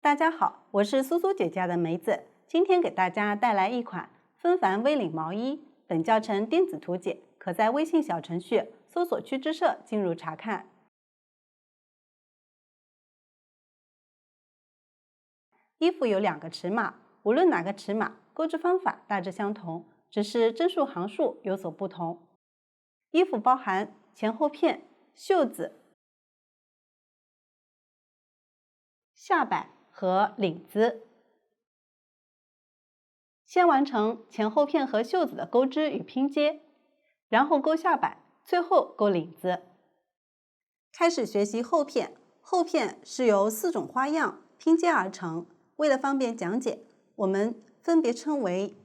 大家好，我是苏苏姐家的梅子，今天给大家带来一款纷繁 V 领毛衣，本教程电子图解，可在微信小程序搜索区之社进入查看。衣服有2个尺码，无论哪个尺码，钩织方法大致相同，只是针数行数有所不同。衣服包含前后片、袖子、下摆和领子。先完成前后片和袖子的钩织与拼接，然后钩下摆，最后钩领子。开始学习后片，后片是由4种花样拼接而成，为了方便讲解，我们分别称为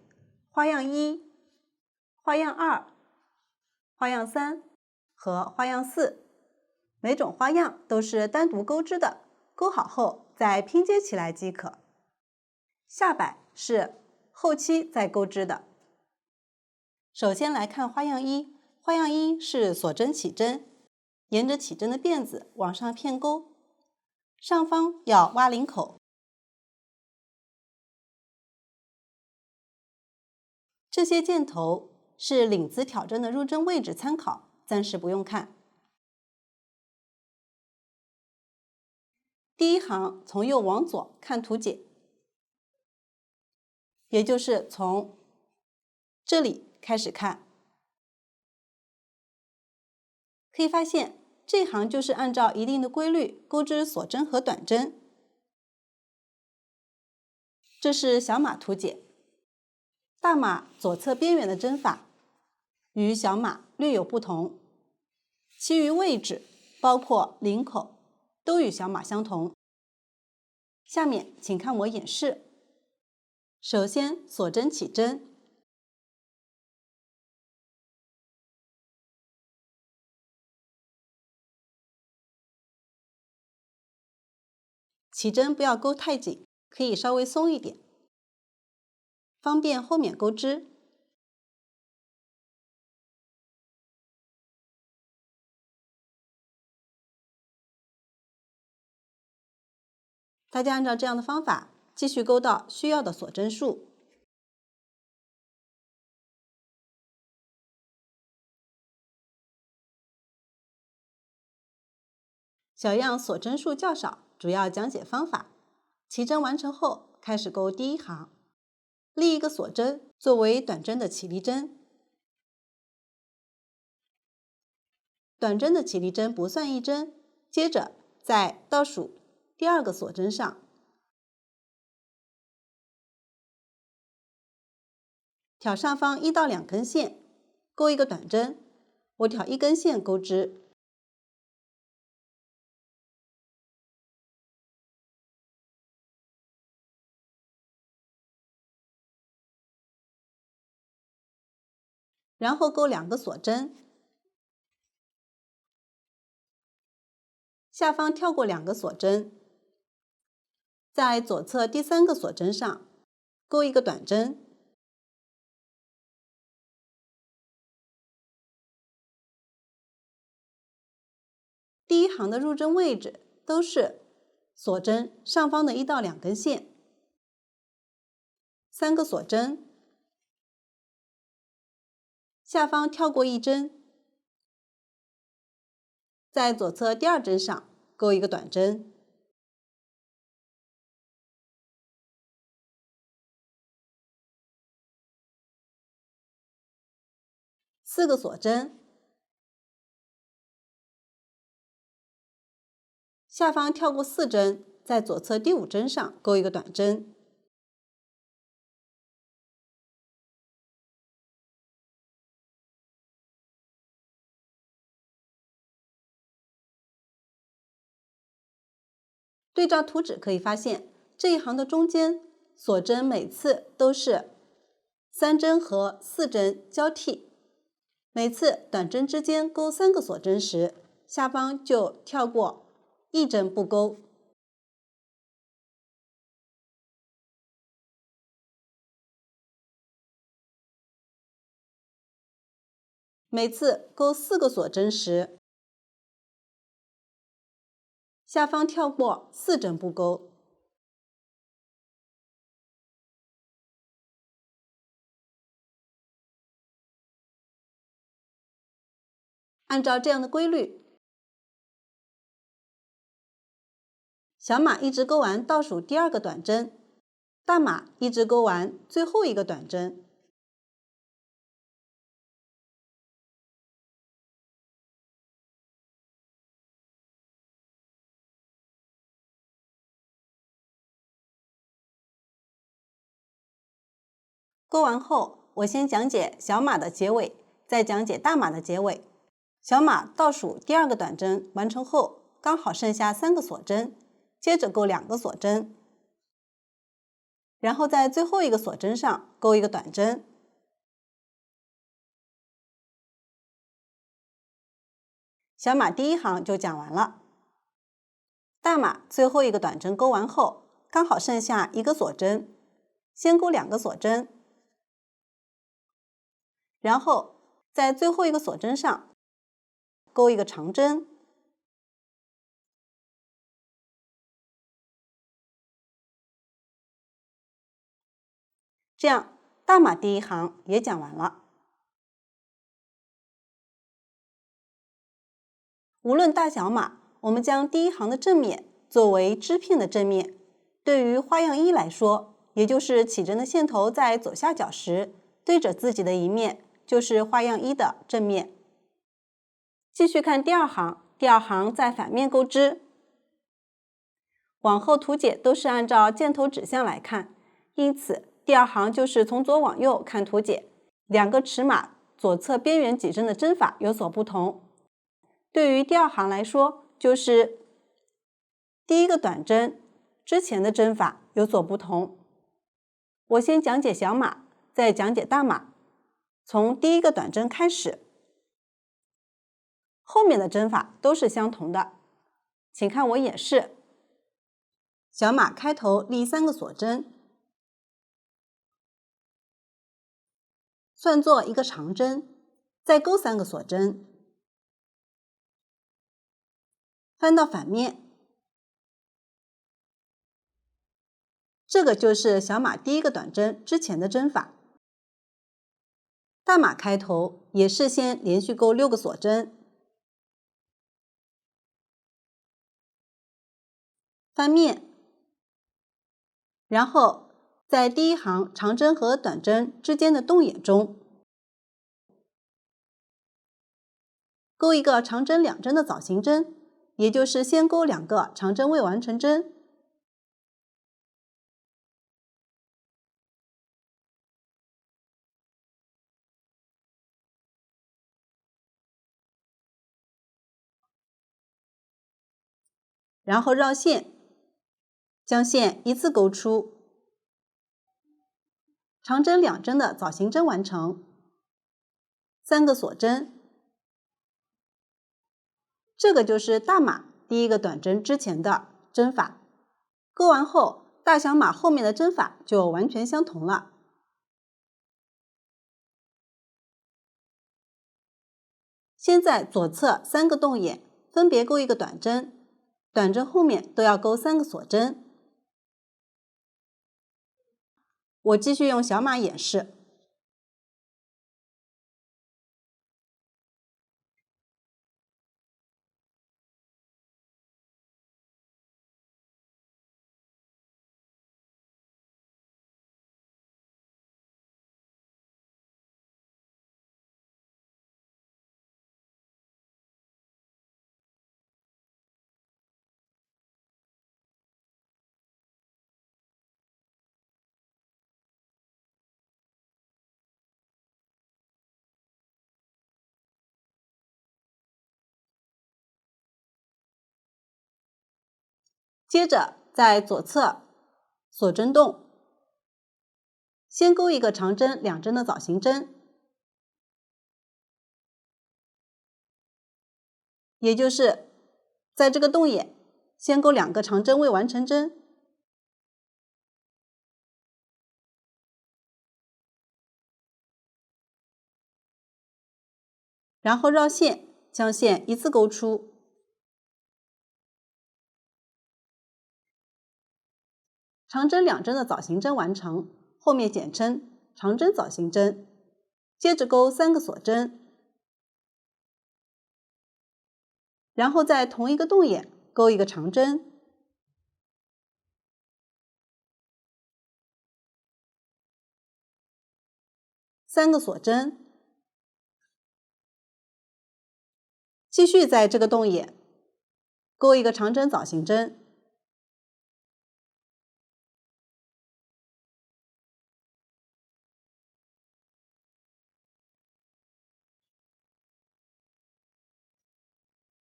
花样1、花样2、花样3和花样4。每种花样都是单独钩织的，钩好后再拼接起来即可。下摆是后期再钩织的。首先来看花样1，花样1是锁针起针，沿着起针的辫子往上片钩，上方要挖领口。这些箭头是领子挑针的入针位置参考，暂时不用看。第一行从右往左看图解，也就是从这里开始看。可以发现这行就是按照一定的规律钩织锁针和短针。这是小码图解，大码左侧边缘的针法与小码略有不同，其余位置包括领口都与小码相同。下面请看我演示。首先锁针起针，起针不要钩太紧，可以稍微松一点，方便后面钩织。大家按照这样的方法继续钩到需要的锁针数。小样锁针数较少，主要讲解方法。起针完成后，开始钩第一行，立一个锁针作为短针的起立针。短针的起立针不算一针，接着在倒数第2个锁针上挑上方1到2根线，钩一个短针，我挑1根线钩织。然后钩2个锁针，下方跳过2个锁针，在左侧第3个锁针上钩一个短针。第一行的入针位置都是锁针上方的1到2根线，3个锁针，下方跳过1针，在左侧第2针上钩一个短针。4个锁针，下方跳过4针，在左侧第5针上钩一个短针。对照图纸可以发现，这一行的中间锁针每次都是3针和4针交替，每次短针之间钩3个锁针时，下方就跳过1针不钩。每次钩4个锁针时，下方跳过4针不钩。按照这样的规律，小马一直钩完倒数第2个短针，大马一直钩完最后一个短针。钩完后，我先讲解小马的结尾，再讲解大马的结尾。小马倒数第2个短针完成后，刚好剩下3个锁针，接着钩2个锁针，然后在最后一个锁针上钩一个短针。小马第1行就讲完了。大马最后一个短针钩完后，刚好剩下1个锁针，先钩2个锁针，然后在最后一个锁针上钩一个长针，这样大马第1行也讲完了。无论大小马，我们将第1行的正面作为织片的正面，对于花样1来说，也就是起针的线头在左下角时对着自己的一面，就是花样1的正面。继续看第2行，第2行在反面钩织。往后图解都是按照箭头指向来看，因此第2行就是从左往右看图解，2个尺码左侧边缘几针的针法有所不同。对于第2行来说，就是第1个短针之前的针法有所不同。我先讲解小马，再讲解大马。从第1个短针开始，后面的针法都是相同的，请看我演示。小马开头立3个锁针，算作一个长针，再钩3个锁针，翻到反面，这个就是小马第1个短针之前的针法。大马开头也是先连续钩6个锁针，翻面，然后在第1行长针和短针之间的洞眼中钩一个长针2针的枣形针，也就是先钩2个长针未完成针，然后绕线，将线依次钩出，长针2针的枣形针完成，3个锁针，这个就是大马第1个短针之前的针法。钩完后，大小马后面的针法就完全相同了。先在左侧3个洞眼分别钩一个短针，短针后面都要钩3个锁针。我继续用小马演示。接着在左侧锁针洞先钩一个长针2针的枣形针，也就是在这个洞眼先钩2个长针未完成针，然后绕线，将线依次钩出，长针2针的枣形针完成，后面简称长针枣形针。接着钩3个锁针，然后在同一个洞眼钩一个长针，三个锁针，继续在这个洞眼钩一个长针枣形针，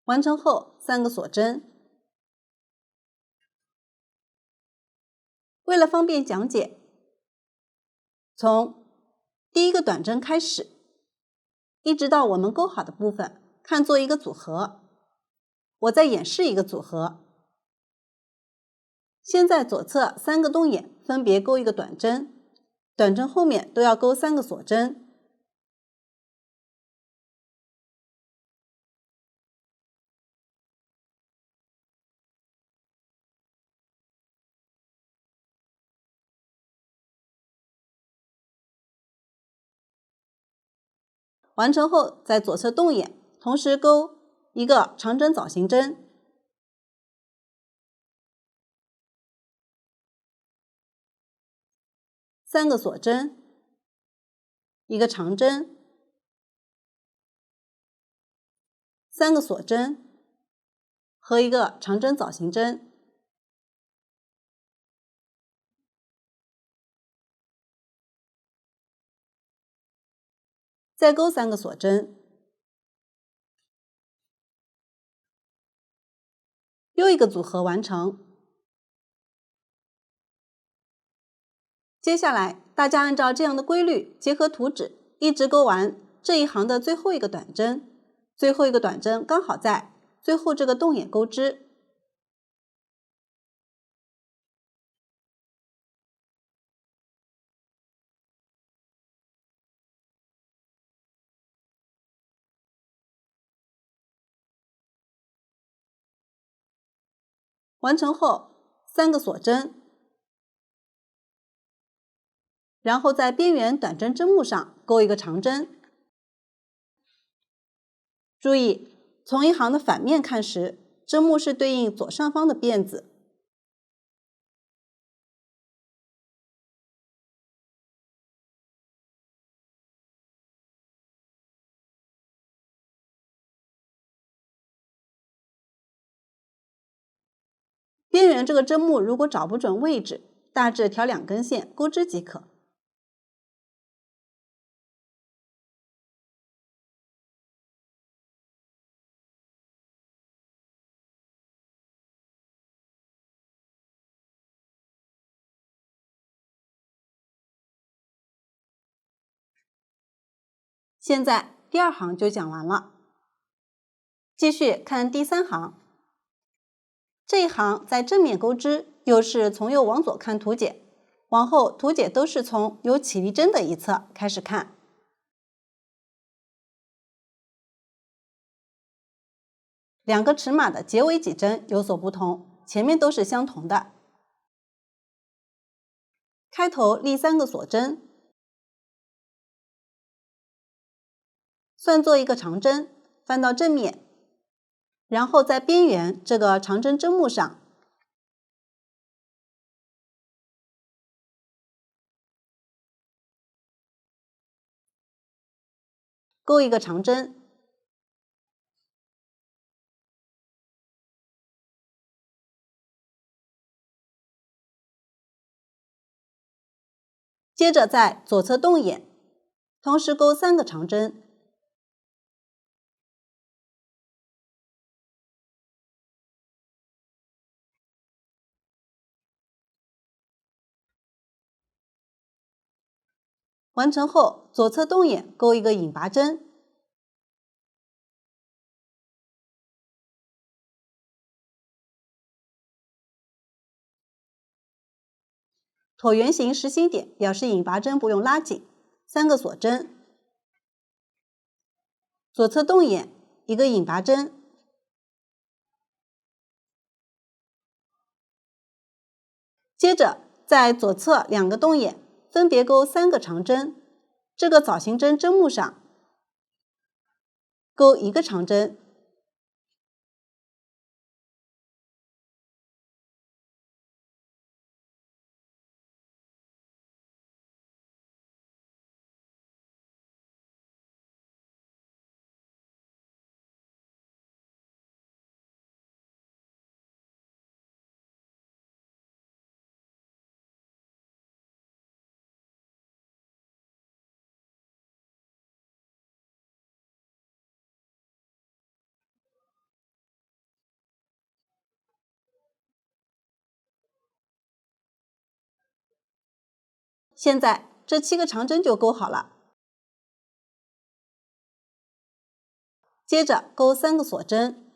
完成后三个锁针。为了方便讲解，从第一个短针开始，一直到我们钩好的部分，看作一个组合。我再演示一个组合。先在左侧三个洞眼分别钩一个短针，短针后面都要钩三个锁针。完成后，在左侧洞眼同时钩一个长针枣形针，三个锁针，一个长针，三个锁针和一个长针枣形针。再钩三个锁针，又一个组合完成。接下来，大家按照这样的规律，结合图纸，一直钩完这一行的最后一个短针，最后一个短针刚好在最后这个洞眼钩织。完成后，三个锁针，然后在边缘短针针目上钩一个长针。注意，从一行的反面看时，针目是对应左上方的辫子。边缘这个针目如果找不准位置，大致调2根线钩织即可。现在第2行就讲完了，继续看第3行。这一行在正面钩织，又是从右往左看图解，往后图解都是从有起立针的一侧开始看。两个尺码的结尾几针有所不同，前面都是相同的。开头立3个锁针，算作一个长针，翻到正面，然后在边缘这个长针针目上钩一个长针，接着在左侧洞眼同时钩3个长针，完成后左侧洞眼钩一个引拔针，椭圆形实心点表示引拔针不用拉紧，3个锁针，左侧洞眼一个引拔针，接着在左侧2个洞眼分别钩3个长针，这个枣形针针目上钩一个长针，现在这7个长针就钩好了。接着钩3个锁针，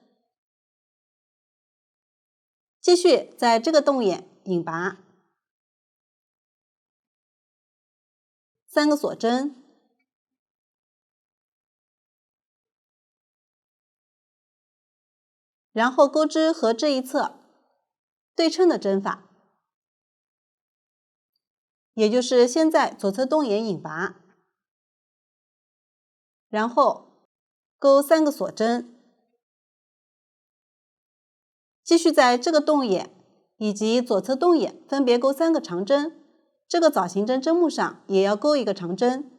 继续在这个洞眼引拔3个锁针，然后钩织和这一侧对称的针法，也就是先在左侧洞眼引拔，然后钩3个锁针，继续在这个洞眼以及左侧洞眼分别钩3个长针，这个枣形针针目上也要钩一个长针。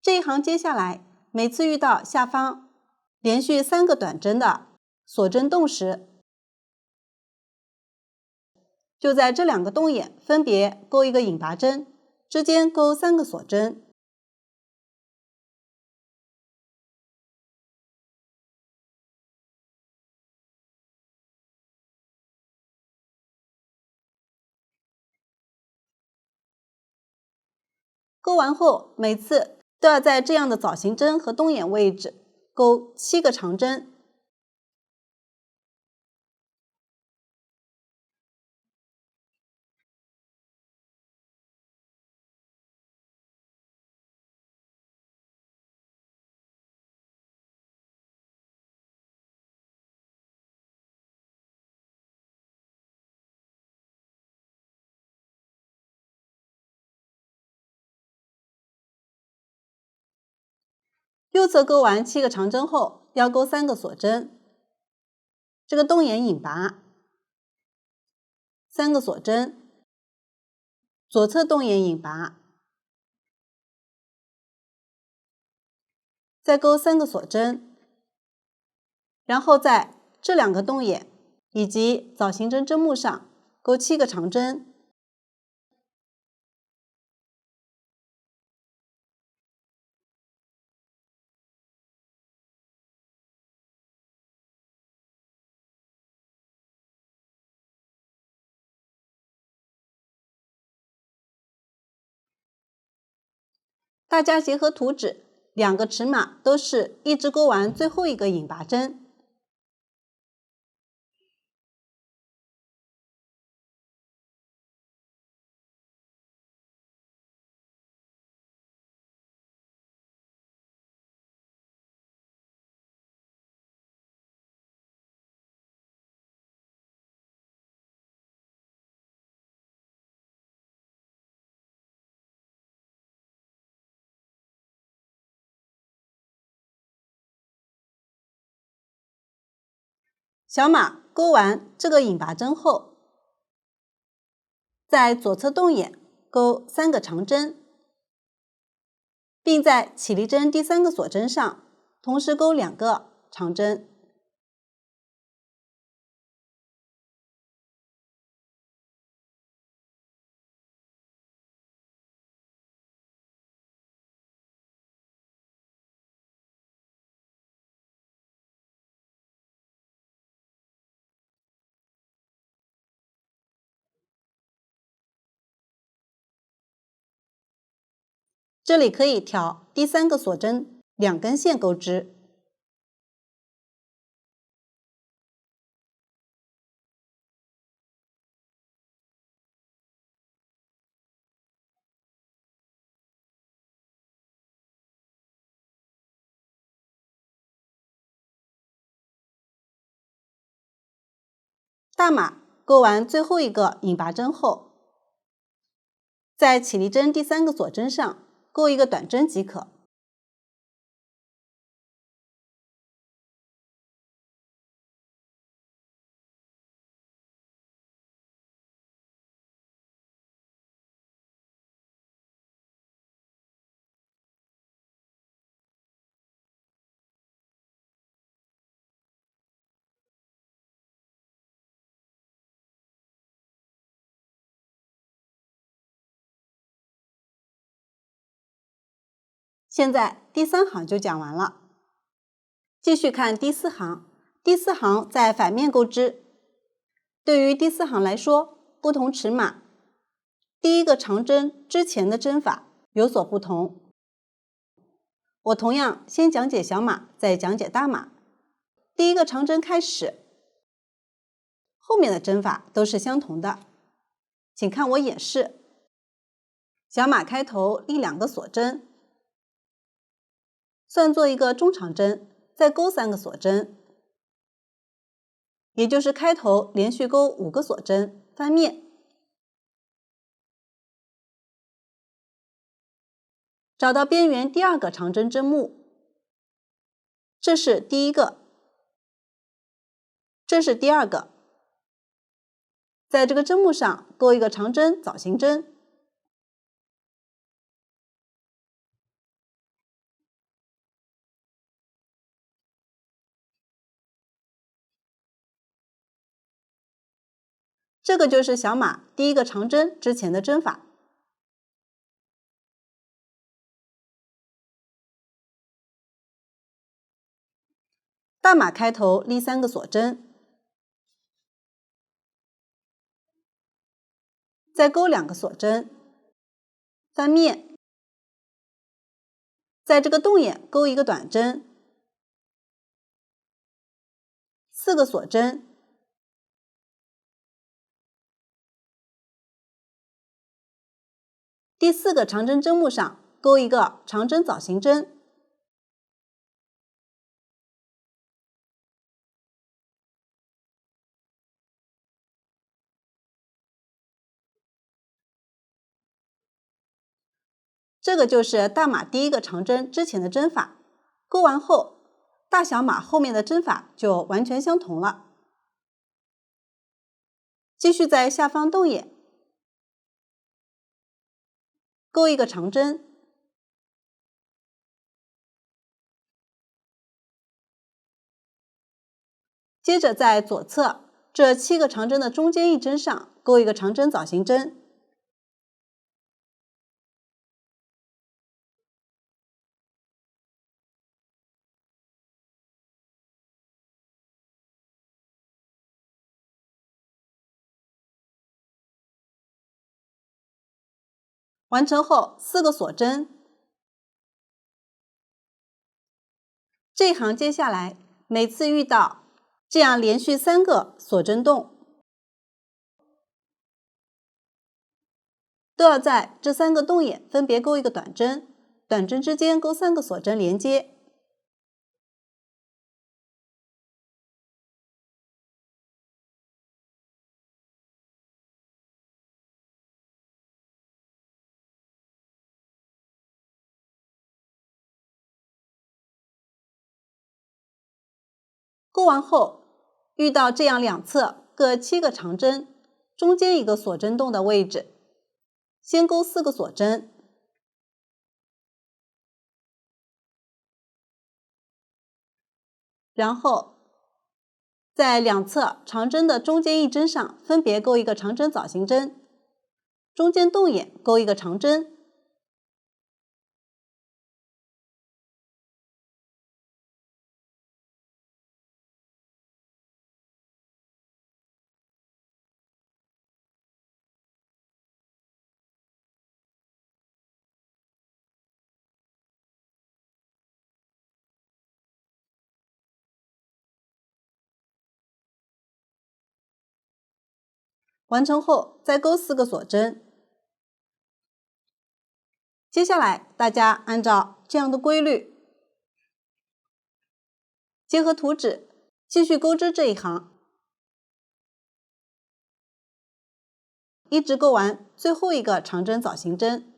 这一行接下来，每次遇到下方连续3个短针的锁针洞时，就在这2个洞眼分别钩一个引拔针，之间钩3个锁针。钩完后，每次都要在这样的枣形针和洞眼位置钩7个长针。右侧钩完7个长针后，要钩3个锁针，这个洞眼引拔3个锁针，左侧洞眼引拔，再钩3个锁针，然后在这2个洞眼以及枣形针针目上钩7个长针。大家结合图纸，2个尺码都是一直钩完最后一个引拔针。小马钩完这个引拔针后，在左侧洞眼钩3个长针，并在起立针第3个锁针上同时钩2个长针。这里可以调第3个锁针2根线钩织。大马钩完最后一个引拔针后，在起立针第3个锁针上钩一个短针即可。现在第3行就讲完了。继续看第4行，第4行在反面钩织。对于第4行来说，不同尺码，第一个长针之前的针法有所不同。我同样先讲解小码，再讲解大码。第一个长针开始，后面的针法都是相同的。请看我演示。小码开头立2个锁针，算作一个中长针，再钩3个锁针，也就是开头连续钩5个锁针，翻面。找到边缘第2个长针针目，这是第一个，这是第2个。在这个针目上钩一个长针枣形针，这个就是小码第一个长针之前的针法。大码开头立3个锁针，再钩2个锁针，翻面，在这个洞眼钩一个短针，4个锁针，第4个长针针目上钩一个长针枣形针，这个就是大码第一个长针之前的针法。钩完后，大小码后面的针法就完全相同了。继续在下方洞眼钩一个长针，接着在左侧这7个长针的中间一针上钩一个长针枣形针，完成后4个锁针。这一行接下来每次遇到这样连续3个锁针洞，都要在这3个洞眼分别钩一个短针，短针之间钩3个锁针连接。钩完后，遇到这样两侧各7个长针，中间一个锁针洞的位置，先钩4个锁针，然后在两侧长针的中间一针上分别钩一个长针枣形针，中间洞眼钩一个长针，完成后再钩4个锁针。接下来大家按照这样的规律，结合图纸继续钩织这一行，一直钩完最后一个长针枣形针。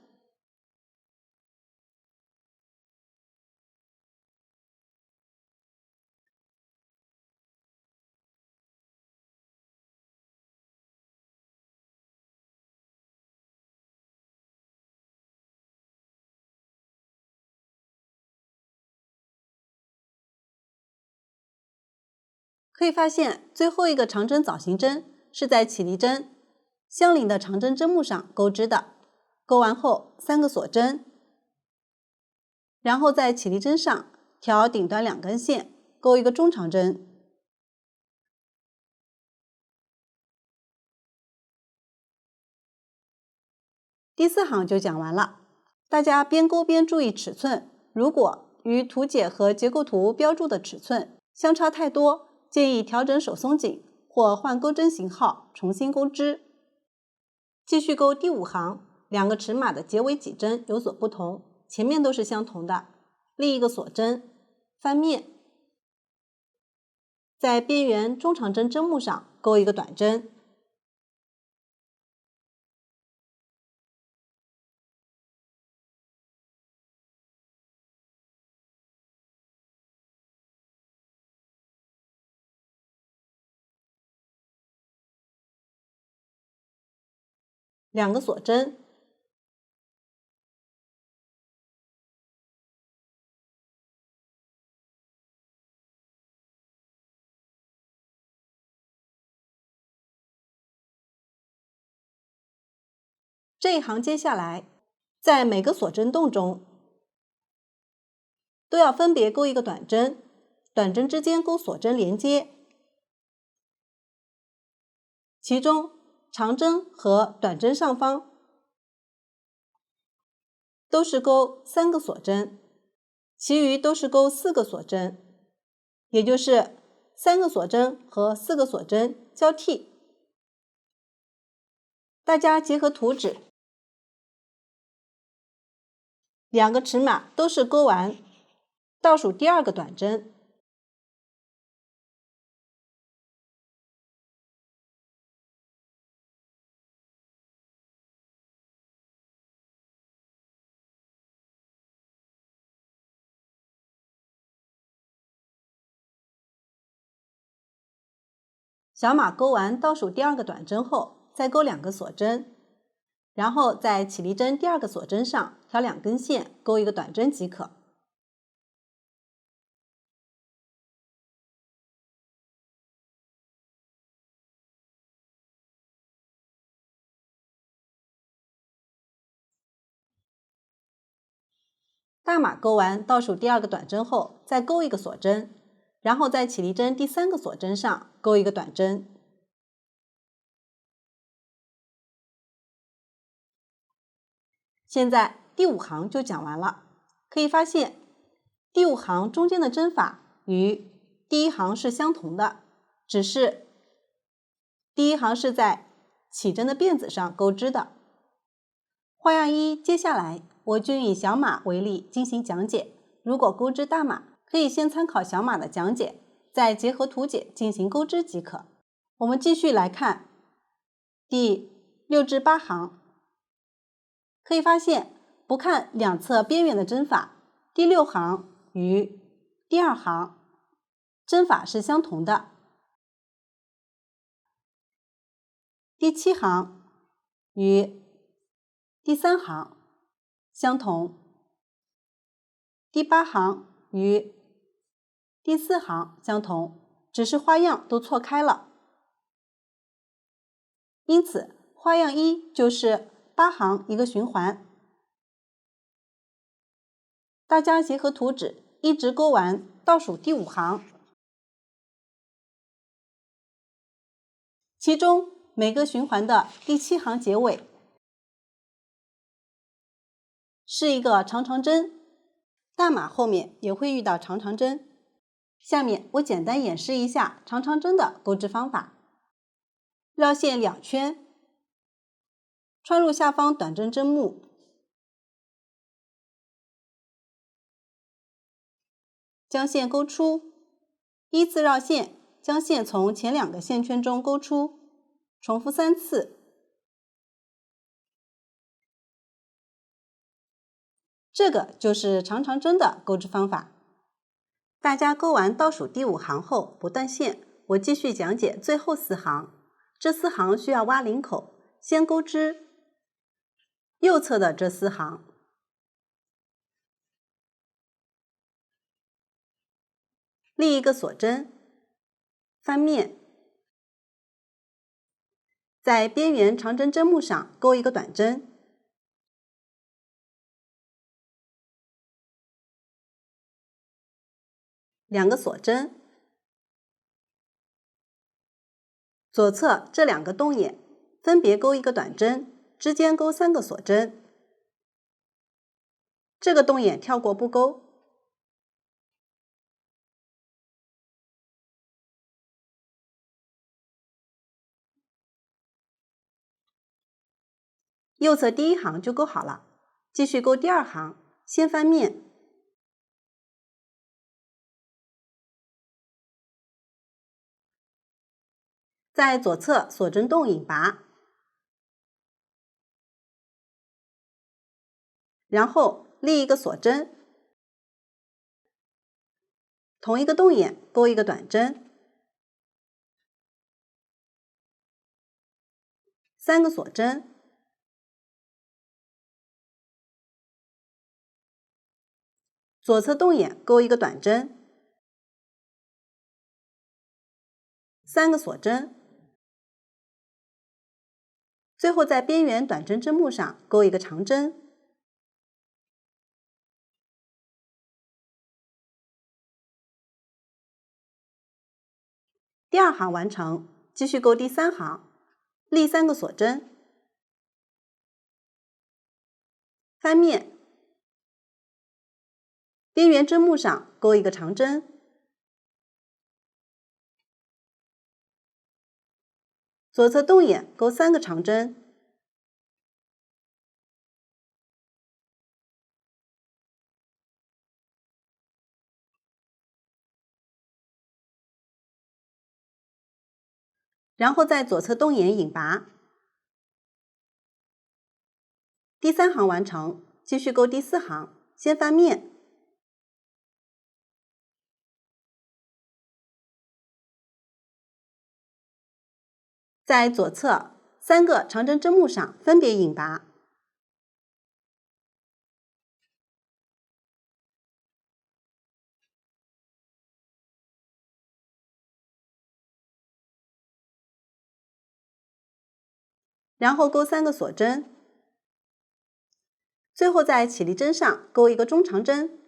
可以发现最后一个长针枣形针是在起立针相邻的长针针目上钩织的，钩完后3个锁针，然后在起立针上挑顶端2根线，钩一个中长针。第4行就讲完了，大家边钩边注意尺寸，如果与图解和结构图标注的尺寸相差太多，建议调整手松紧或换钩针型号，重新钩织。继续钩第5行，2个尺码的结尾几针有所不同，前面都是相同的，立一个锁针，翻面，在边缘中长针针目上钩一个短针。2个锁针，这一行接下来，在每个锁针洞中都要分别钩一个短针，短针之间钩锁针连接，其中长针和短针上方都是钩3个锁针，其余都是钩4个锁针，也就是3个锁针和4个锁针交替。大家结合图纸，2个尺码都是钩完倒数第2个短针。小码钩完倒数第2个短针后，再钩2个锁针，然后在起立针第2个锁针上挑2根线，钩一个短针即可。大码钩完倒数第2个短针后，再钩一个锁针，然后在起立针第3个锁针上钩一个短针。现在第5行就讲完了，可以发现第5行中间的针法与第1行是相同的，只是第1行是在起针的辫子上钩织的。花样1，接下来我均以小码为例进行讲解，如果钩织大码，可以先参考小码的讲解，再结合图解进行钩织即可。我们继续来看第6至8行，可以发现不看两侧边缘的针法，第6行与第2行针法是相同的，第7行与第3行相同，第8行与第4行相同，只是花样都错开了。因此花样1就是8行一个循环。大家结合图纸一直钩完倒数第5行，其中每个循环的第7行结尾是一个长长针，大码后面也会遇到长长针。下面我简单演示一下长长针的钩织方法。绕线2圈，穿入下方短针针目，将线钩出，依次绕线，将线从前2个线圈中钩出，重复3次。这个就是长长针的钩织方法。大家钩完倒数第5行后不断线，我继续讲解最后4行。这4行需要挖领口，先钩织右侧的这4行，立一个锁针，翻面，在边缘长针针目上钩一个短针， 2个锁针，左侧这2个洞眼分别钩1个短针，之间钩3个锁针。这个洞眼跳过不钩。右侧第1行就钩好了，继续钩第2行，先翻面，在左侧锁针洞引拔，然后立1个锁针，同一个洞眼钩1个短针，3个锁针，左侧洞眼钩1个短针，3个锁针，最后在边缘短针针目上钩1个长针。第2行完成，继续钩第3行，立3个锁针，翻面，边缘针目上钩1个长针，左侧洞眼钩3个长针，然后在左侧洞眼引拔。第3行完成，继续钩第4行，先翻面，在左侧3个长针针目上分别引拔。然后钩3个锁针，最后在起立针上钩1个中长针。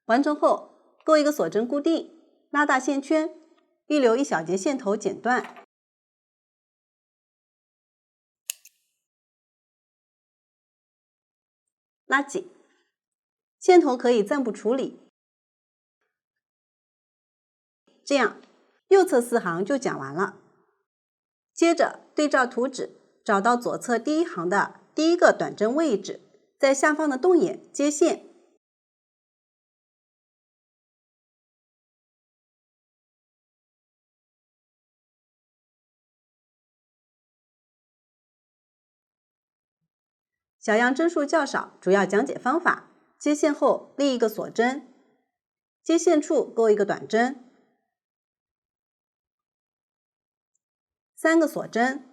完成后，钩1个锁针固定，拉大线圈，预留1小节线头剪断，拉紧，线头可以暂不处理。这样，右侧4行就讲完了。接着对照图纸，找到左侧第1行的第1个短针位置，在下方的洞眼接线。小样针数较少，主要讲解方法。接线后立1个锁针，接线处钩1个短针，3个锁针，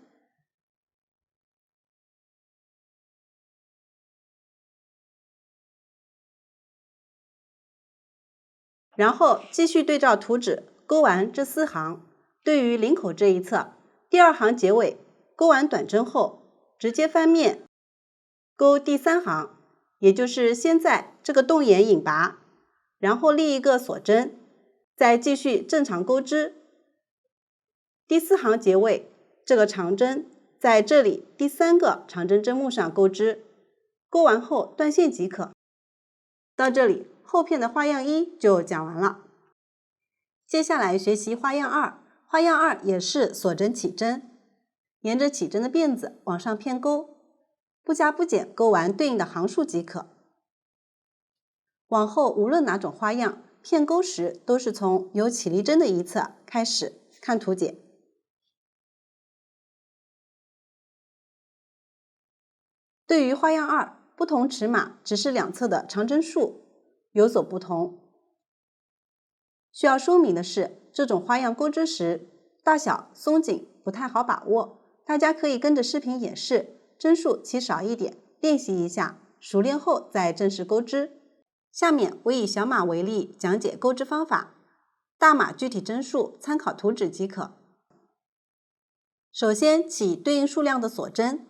然后继续对照图纸钩完这4行。对于领口这一侧，第2行结尾钩完短针后，直接翻面钩第3行，也就是先在这个洞眼引拔，然后立1个锁针，再继续正常钩织。第4行结尾这个长针在这里第3个长针针目上钩织，钩完后断线即可。到这里，后片的花样1就讲完了。接下来学习花样2，花样2也是锁针起针，沿着起针的辫子往上片钩，不加不减钩完对应的行数即可。往后无论哪种花样，片钩时都是从有起立针的一侧开始，看图解。对于花样2，不同尺码只是两侧的长针数有所不同。需要说明的是，这种花样钩织时，大小松紧不太好把握，大家可以跟着视频演示，针数起少一点，练习一下，熟练后再正式钩织。下面我以小码为例讲解钩织方法，大码具体针数参考图纸即可。首先起对应数量的锁针，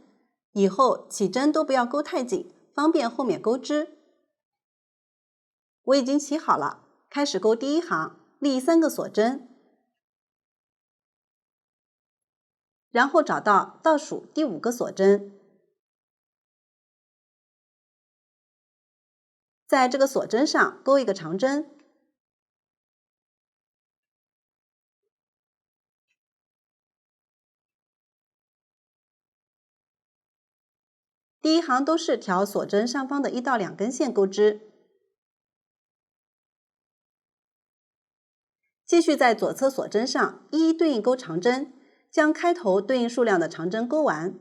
以后起针都不要勾太紧，方便后面钩织。我已经起好了，开始钩第一行，立3个锁针，然后找到倒数第5个锁针，在这个锁针上钩一个长针。第一行都是调锁针上方的1到2根线钩织。继续在左侧锁针上一一对应钩长针，将开头对应数量的长针钩完。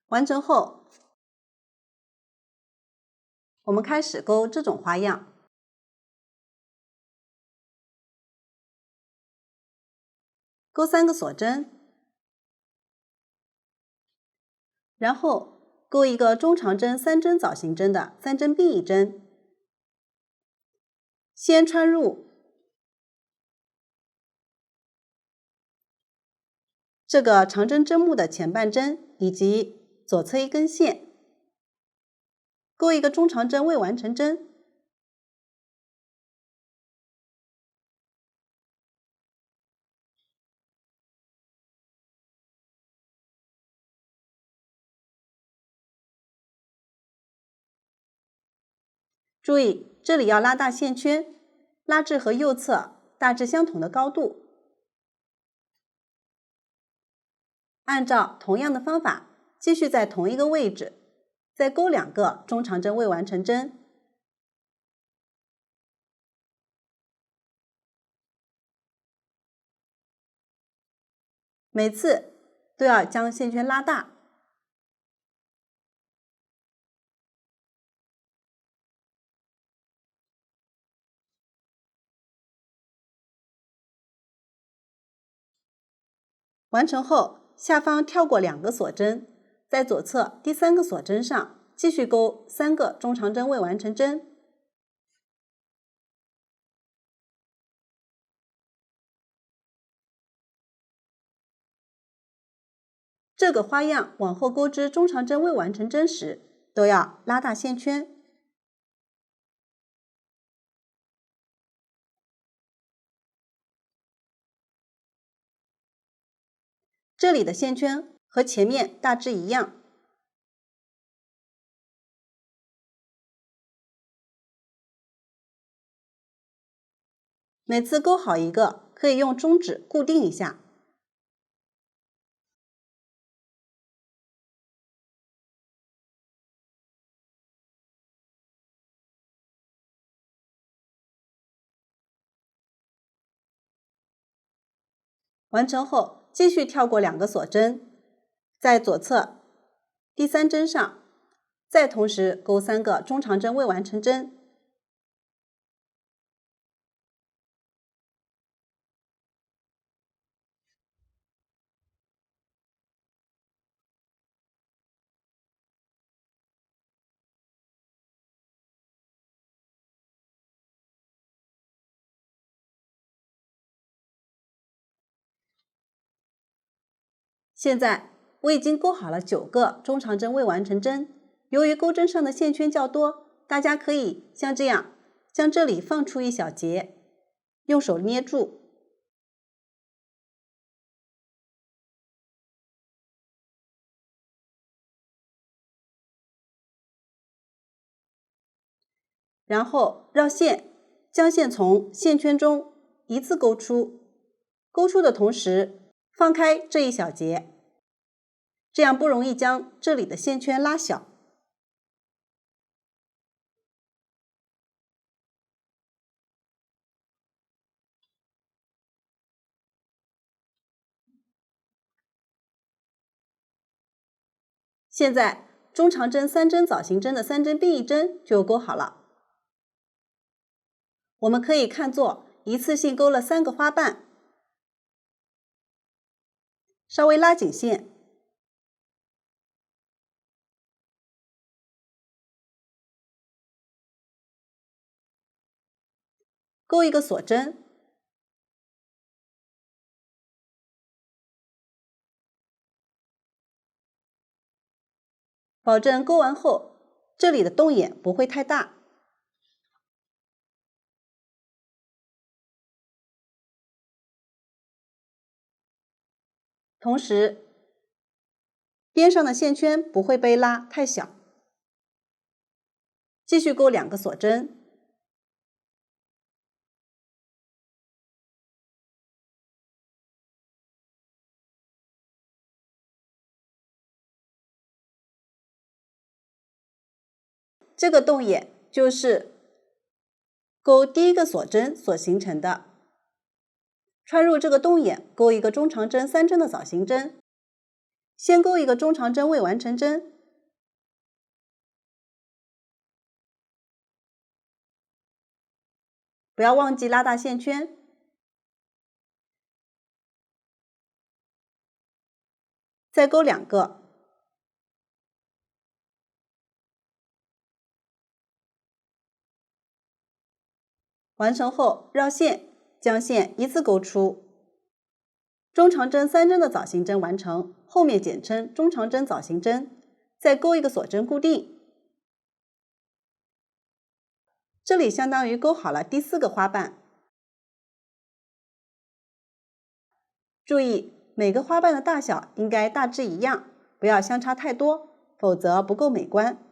完成后，我们开始钩这种花样。钩3个锁针，然后钩一个中长针3针枣形针的3针并1针，先穿入这个长针针目的前半针以及左侧1根线，钩一个中长针未完成针。注意，这里要拉大线圈，拉至和右侧大致相同的高度。按照同样的方法，继续在同一个位置再钩2个中长针未完成针。每次都要将线圈拉大。完成后，下方跳过2个锁针，在左侧第3个锁针上继续钩3个中长针未完成针。这个花样往后钩织中长针未完成针时，都要拉大线圈。这里的线圈和前面大致一样。每次钩好一个，可以用中指固定一下。完成后，继续跳过2个锁针，在左侧第3针上再同时钩3个中长针未完成针。现在我已经钩好了9个中长针未完成针，由于钩针上的线圈较多，大家可以像这样将这里放出一小节，用手捏住。然后绕线，将线从线圈中一次勾出，勾出的同时放开这一小节，这样不容易将这里的线圈拉小。现在中长针3针枣形针的3针并1针就钩好了。我们可以看作一次性勾了3个花瓣，稍微拉紧线，钩一个锁针，保证钩完后这里的洞眼不会太大。同时，边上的线圈不会被拉太小。继续钩2个锁针，这个洞眼就是钩第1个锁针所形成的。穿入这个洞眼，钩一个中长针3针的枣形针，先钩一个中长针未完成针，不要忘记拉大线圈，再钩2个，完成后绕线，将线依次钩出。中长针3针的枣形针完成，后面简称中长针枣形针，再钩一个锁针固定。这里相当于钩好了第4个花瓣。注意，每个花瓣的大小应该大致一样，不要相差太多，否则不够美观。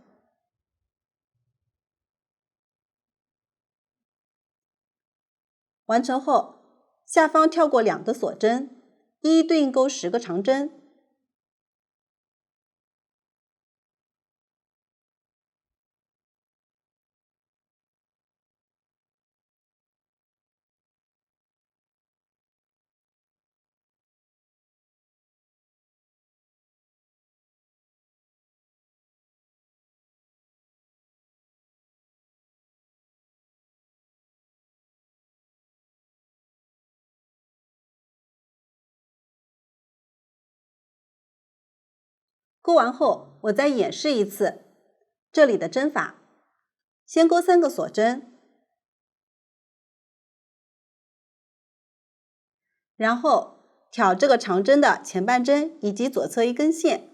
完成后，下方跳过2个锁针，一一对应钩10个长针。钩完后，我再演示一次这里的针法。先钩3个锁针，然后挑这个长针的前半针以及左侧一根线，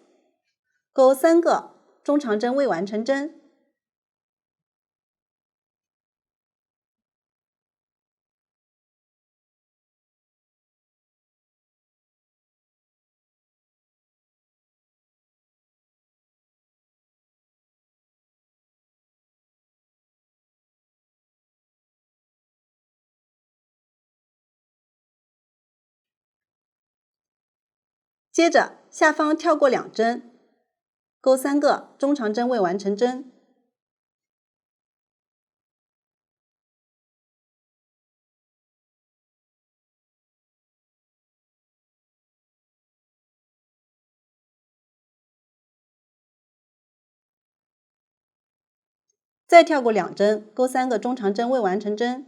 钩3个中长针未完成针，接着下方跳过2针，钩3个中长针未完成针，再跳过2针，钩3个中长针未完成针，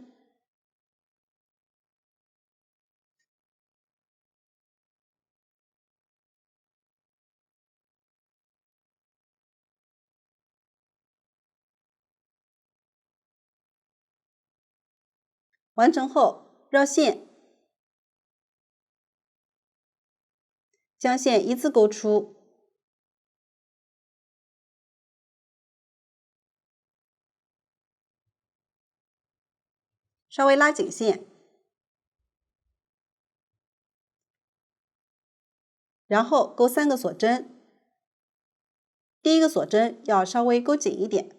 完成后绕线，将线依次钩出。稍微拉紧线，然后钩3个锁针，第1个锁针要稍微钩紧一点，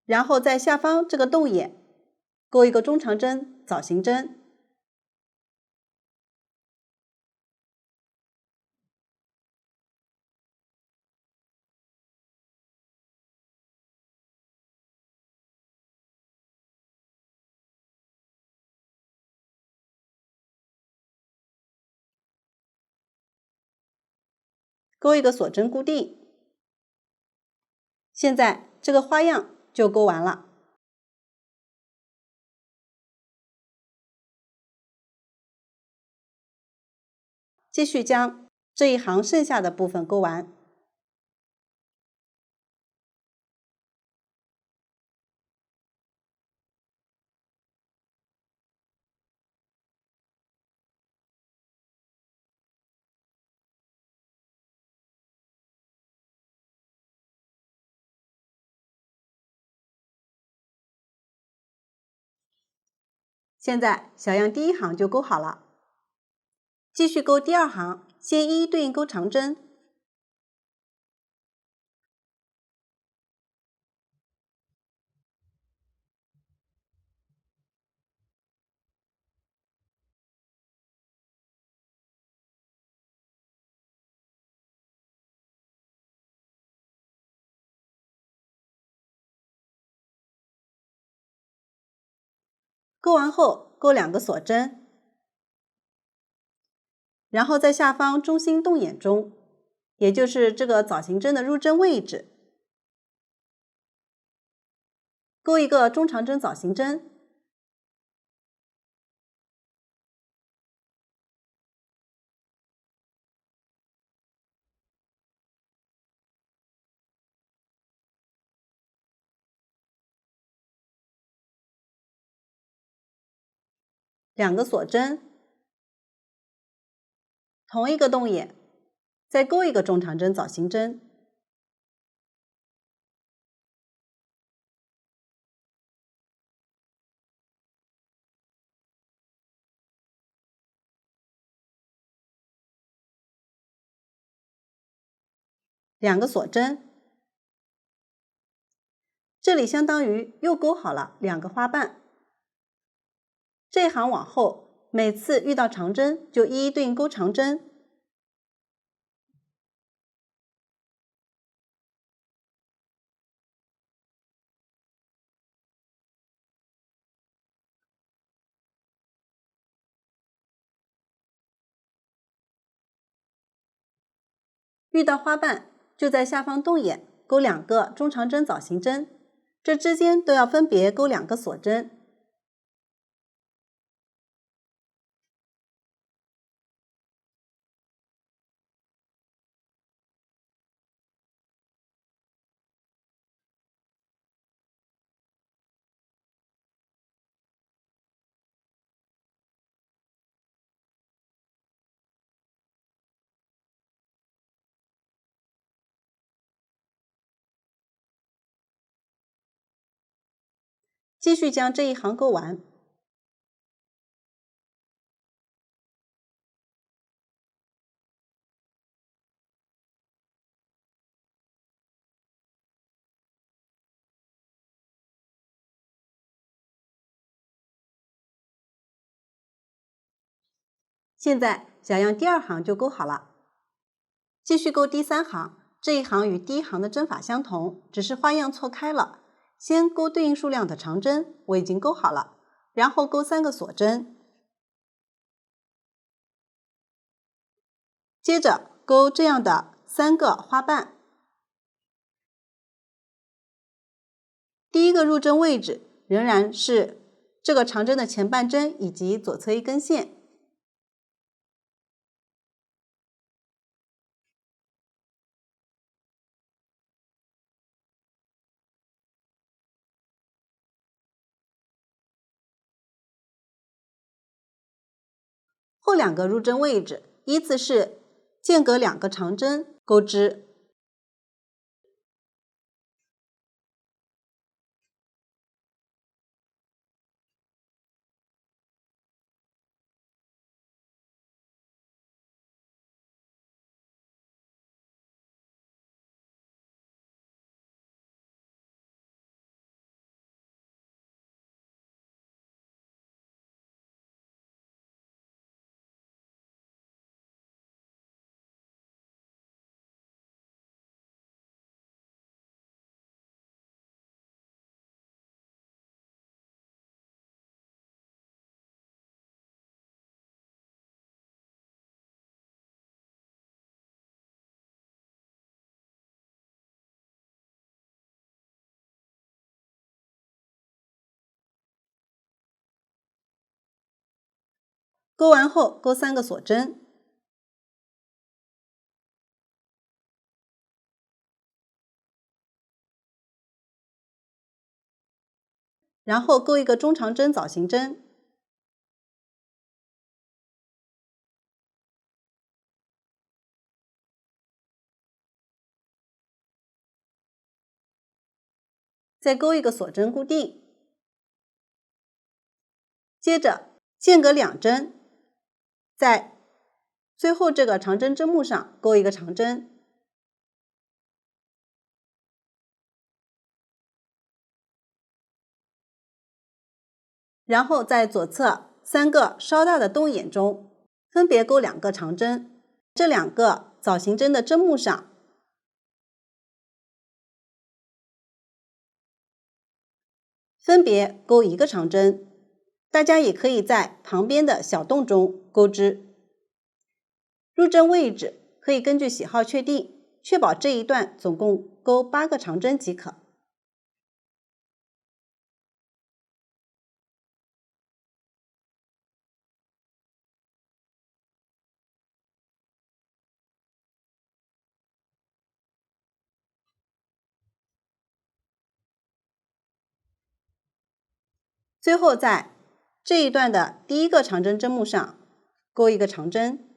然后在下方这个洞眼钩一个中长针枣形针，勾一个锁针固定。现在这个花样就勾完了。继续将这一行剩下的部分勾完。现在小样第一行就勾好了，继续勾第二行，先一一对应勾长针。勾完后，勾2个锁针，然后在下方中心动眼中，也就是这个枣形针的入针位置，勾一个中长针枣形针，2个锁针，同一个动眼，再勾一个中长针枣形针，2个锁针，这里相当于又勾好了2个花瓣。这一行往后，每次遇到长针就一一对应勾长针。遇到花瓣就在下方动眼勾2个中长针枣形针，这之间都要分别勾2个锁针。继续将这一行勾完。现在小样第2行就勾好了，继续勾第3行，这一行与第1行的针法相同，只是花样错开了。先勾对应数量的长针，我已经勾好了，然后勾3个锁针，接着勾这样的3个花瓣。第一个入针位置仍然是这个长针的前半针以及左侧一根线。后2个入针位置依次是间隔2个长针钩织，钩完后钩3个锁针，然后钩一个中长针枣形针，再钩一个锁针固定，接着间隔2针，在最后这个长针针目上钩一个长针，然后在左侧3个稍大的洞眼中分别钩2个长针，这2个枣形针的针目上分别钩1个长针，大家也可以在旁边的小洞中钩织。入针位置可以根据喜好确定，确保这一段总共钩8个长针即可。最后在这一段的第1个长针针目上钩一个长针。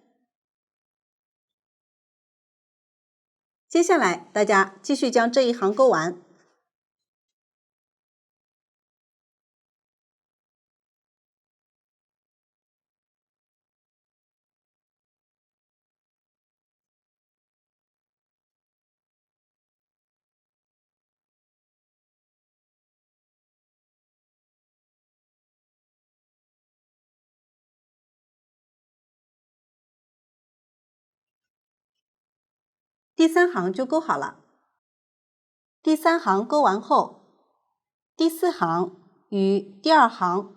接下来大家继续将这一行钩完。第3行就钩好了。第3行钩完后，第4行与第2行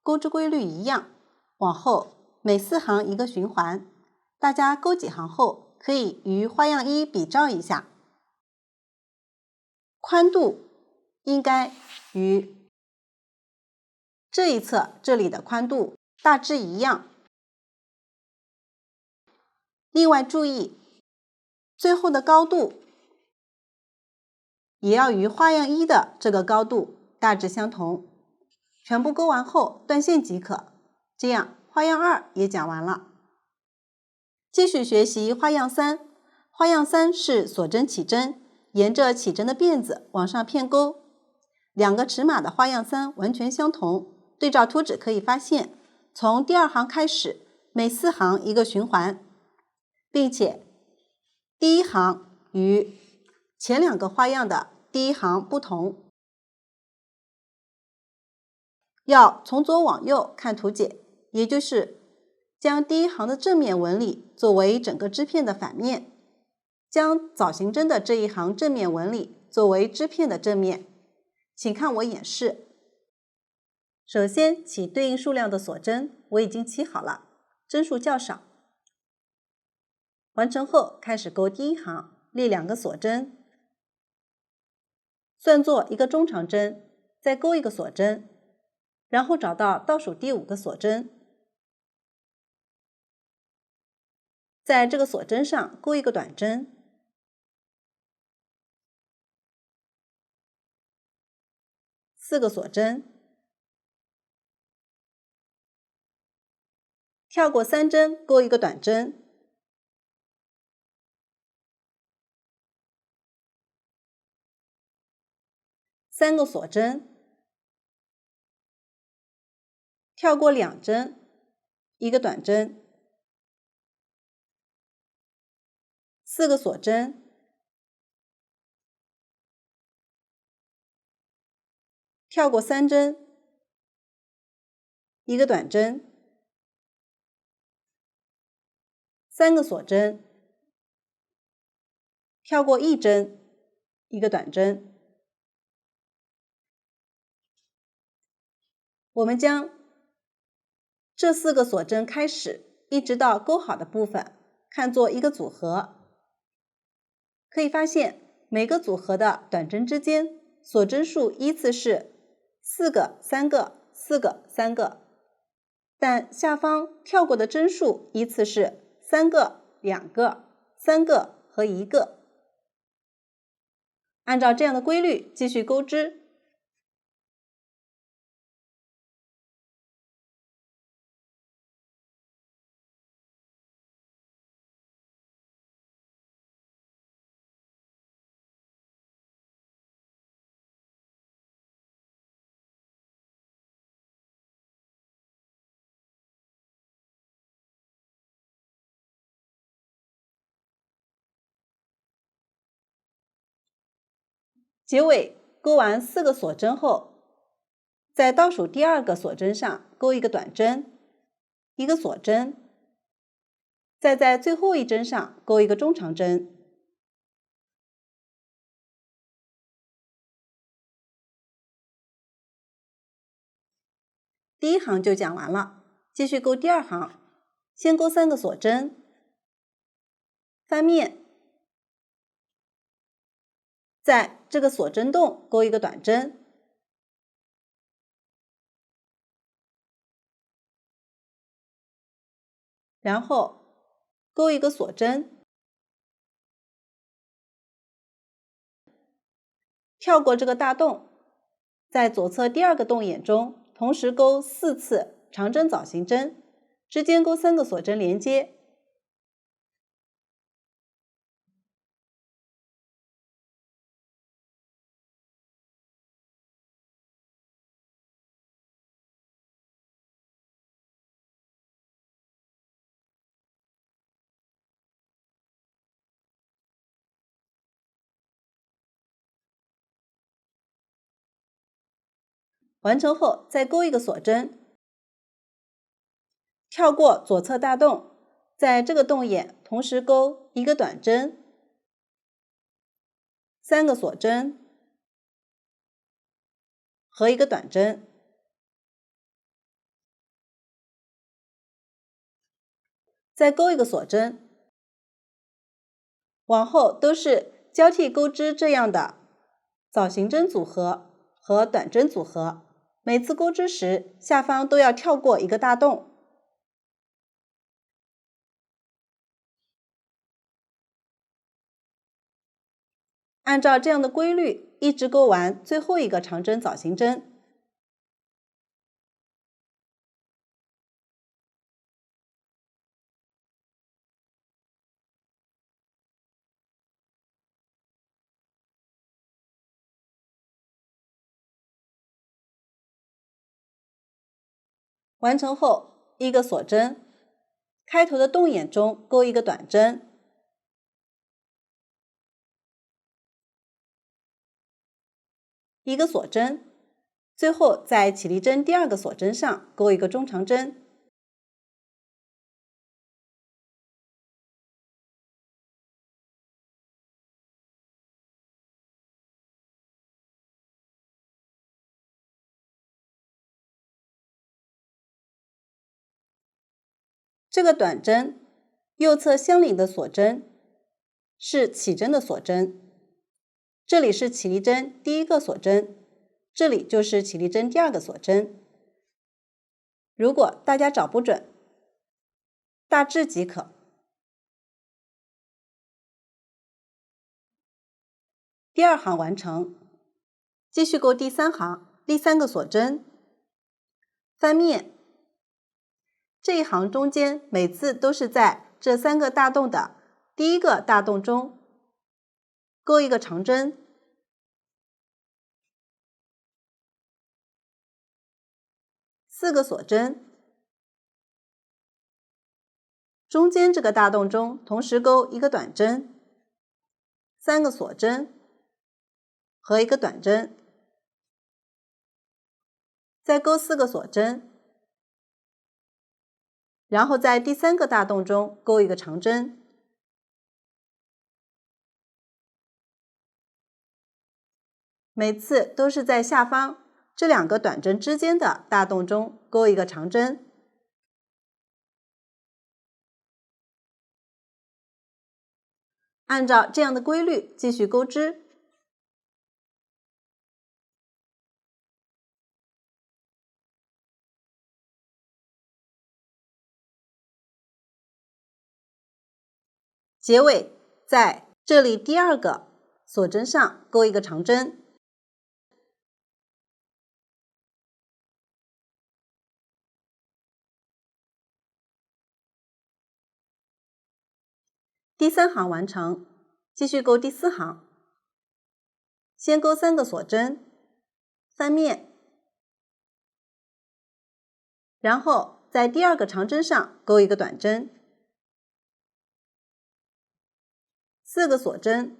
钩织规律一样，往后每4行一个循环。大家钩几行后，可以与花样1比照一下，宽度应该与这一侧这里的宽度大致一样。另外注意，最后的高度也要与花样1的这个高度大致相同。全部钩完后断线即可。这样花样2也讲完了。继续学习花样3。花样3是锁针起针，沿着起针的辫子往上片钩。2个尺码的花样3完全相同。对照图纸可以发现，从第2行开始，每4行一个循环，并且第1行与前2个花样的第1行不同。要从左往右看图解，也就是将第1行的正面纹理作为整个织片的反面，将枣形针的这一行正面纹理作为织片的正面。请看我演示。首先起对应数量的锁针，我已经起好了，针数较少。完成后开始钩第1行，列2个锁针，算作一个中长针，再钩一个锁针，然后找到倒数第5个锁针，在这个锁针上钩一个短针，4个锁针，跳过3针钩一个短针，3个锁针，跳过2针，一个短针，4个锁针，跳过3针，一个短针，3个锁针，跳过1针，一个短针。我们将这4个锁针开始一直到钩好的部分看作一个组合，可以发现每个组合的短针之间锁针数依次是4个、3个、4个、3个。但下方跳过的针数依次是3个、2个、3个和1个。按照这样的规律继续钩织。结尾钩完4个锁针后，在倒数第2个锁针上钩一个短针，一个锁针，再在最后一针上钩一个中长针。第一行就讲完了，继续钩第2行，先钩3个锁针，翻面，在这个锁针洞钩一个短针，然后钩一个锁针，跳过这个大洞，在左侧第2个洞眼中同时钩4次长针枣形针，之间钩3个锁针连接。完成后再钩一个锁针，跳过左侧大洞，在这个洞眼同时钩一个短针，3个锁针和一个短针，再钩一个锁针，往后都是交替钩织这样的枣形针组合和短针组合，每次钩织时下方都要跳过一个大洞。按照这样的规律一直钩完最后一个长针枣形针。完成后，一个锁针，开头的洞眼中钩一个短针，一个锁针，最后在起立针第2个锁针上钩一个中长针。这个短针右侧相邻的锁针是起针的锁针，这里是起立针第1个锁针，这里就是起立针第2个锁针。如果大家找不准，大致即可。第2行完成，继续钩第3行，第3个锁针，翻面。这一行中间每次都是在这3个大洞的第1个大洞中钩一个长针，4个锁针，中间这个大洞中同时钩一个短针，3个锁针和一个短针，再钩4个锁针，然后在第3个大洞中钩一个长针，每次都是在下方这2个短针之间的大洞中钩一个长针。按照这样的规律继续钩织。结尾在这里第2个锁针上钩一个长针，第3行完成，继续钩第4行，先钩3个锁针，翻面，然后在第2个长针上钩一个短针，4个锁针，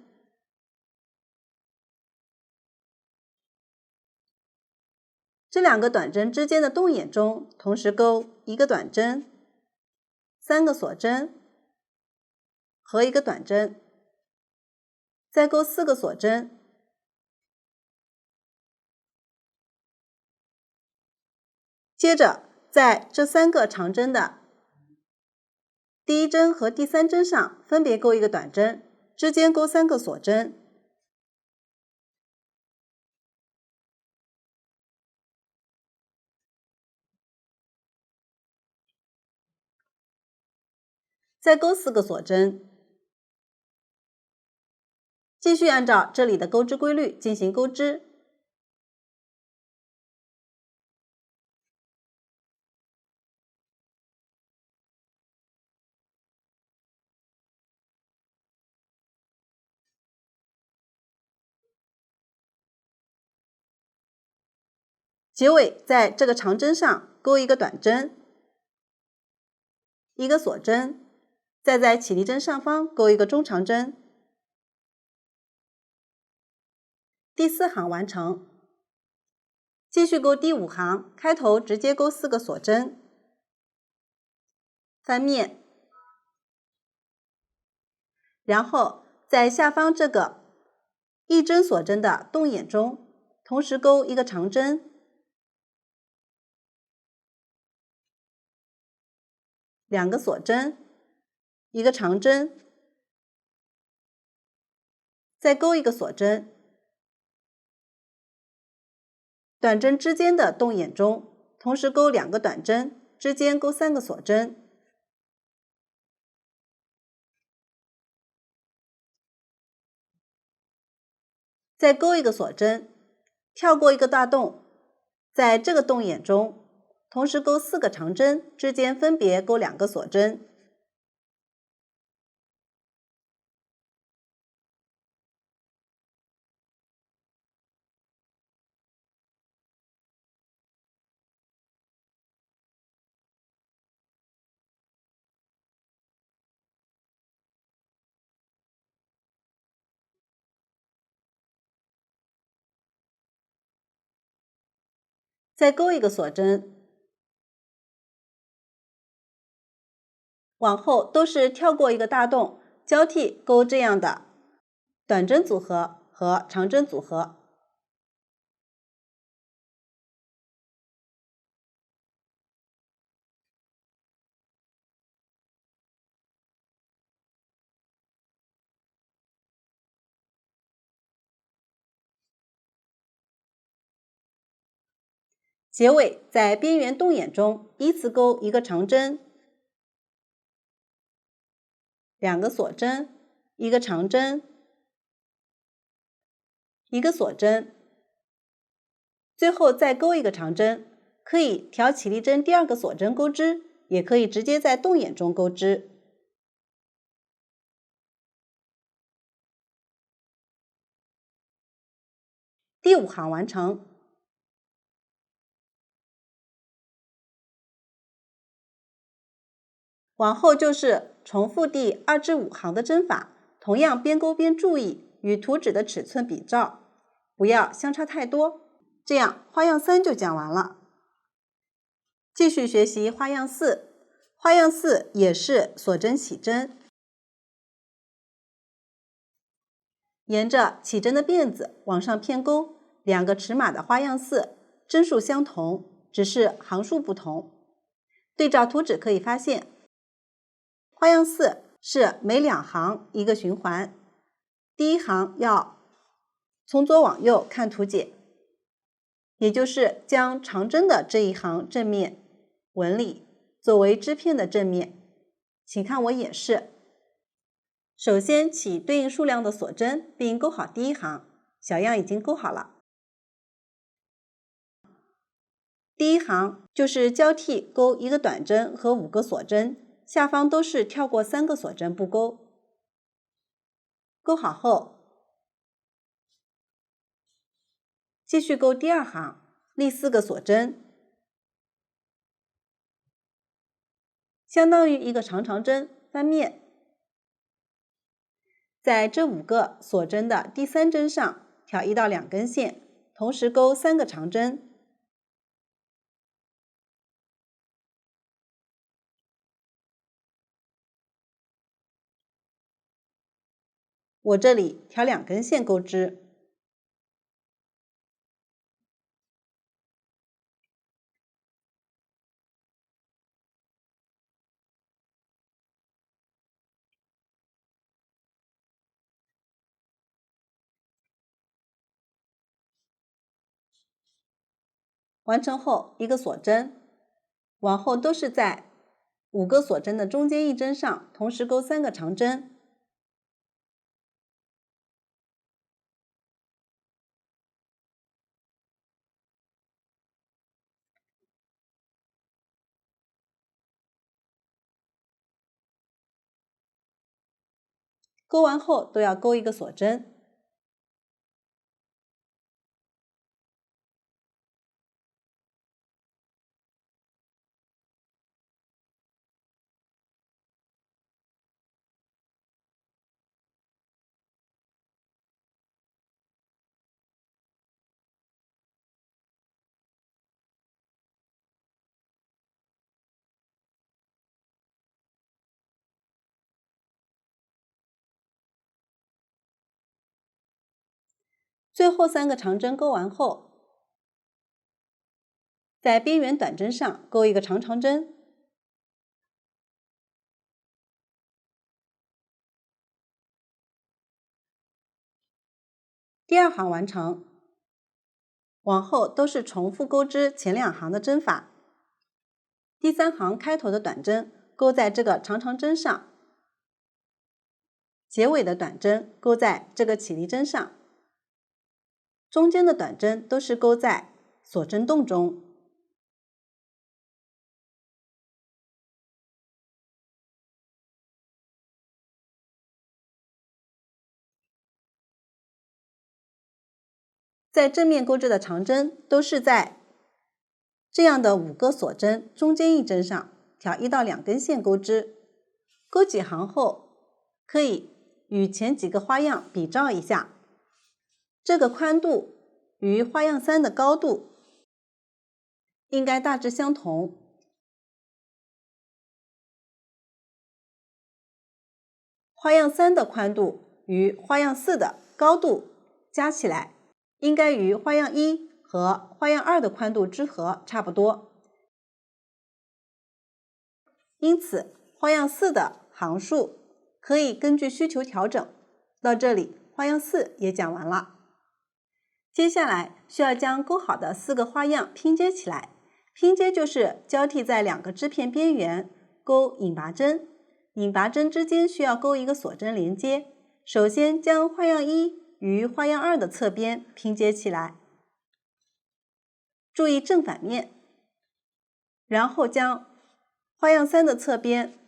这2个短针之间的洞眼中同时钩一个短针，3个锁针和一个短针，再钩4个锁针，接着在这3个长针的第1针和第3针上分别钩一个短针，之间钩3个锁针，再钩4个锁针，继续按照这里的钩织规律进行钩织。结尾在这个长针上钩一个短针，一个锁针，再在起立针上方钩一个中长针。第4行完成，继续钩第5行，开头直接钩4个锁针，翻面，然后在下方这个1针锁针的洞眼中同时钩一个长针，2个锁针，一个长针，再钩一个锁针，短针之间的洞眼中同时钩2个短针，之间钩3个锁针，再钩一个锁针，跳过一个大洞，在这个洞眼中同时钩4个长针，之间分别钩2个锁针。再钩一个锁针，往后都是跳过一个大洞，交替钩这样的短针组合和长针组合。结尾在边缘洞眼中依次钩一个长针，2个锁针，一个长针，一个锁针，最后再钩一个长针，可以调起立针第2个锁针钩织，也可以直接在洞眼中钩织。第5行完成。往后就是重复第2至5行的针法，同样边钩边注意与图纸的尺寸比照，不要相差太多。这样花样3就讲完了。继续学习花样4，花样4也是锁针起针，沿着起针的辫子往上偏钩，2个尺码的花样4，针数相同，只是行数不同。对照图纸可以发现，花样4是每2行一个循环，第1行要从左往右看图解，也就是将长针的这一行正面纹理作为织片的正面，请看我演示。首先起对应数量的锁针，并钩好第一行，小样已经钩好了。第一行就是交替钩一个短针和5个锁针，下方都是跳过3个锁针不钩。钩好后，继续钩第二行，立4个锁针，相当于一个长长针，翻面。在这5个锁针的第3针上挑1到2根线，同时钩3个长针。我这里挑2根线钩织。完成后1个锁针，往后都是在5个锁针的中间一针上同时钩3个长针。钩完后都要钩1个锁针。最后3个长针钩完后，在边缘短针上钩1个长长针。第2行完成，往后都是重复钩织前2行的针法。第3行开头的短针钩在这个长长针上，结尾的短针钩在这个起立针上，中间的短针都是钩在锁针洞中。在正面钩织的长针都是在这样的5个锁针中间一针上挑1到2根线钩织。钩几行后，可以与前几个花样比照一下，这个宽度与花样3的高度应该大致相同。花样3的宽度与花样4的高度加起来，应该与花样1和花样2的宽度之和差不多。因此，花样4的行数可以根据需求调整。到这里，花样4也讲完了。接下来需要将钩好的4个花样拼接起来。拼接就是交替在2个织片边缘钩引拔针，引拔针之间需要钩1个锁针连接。首先将花样1与花样2的侧边拼接起来，注意正反面，然后将花样3的侧边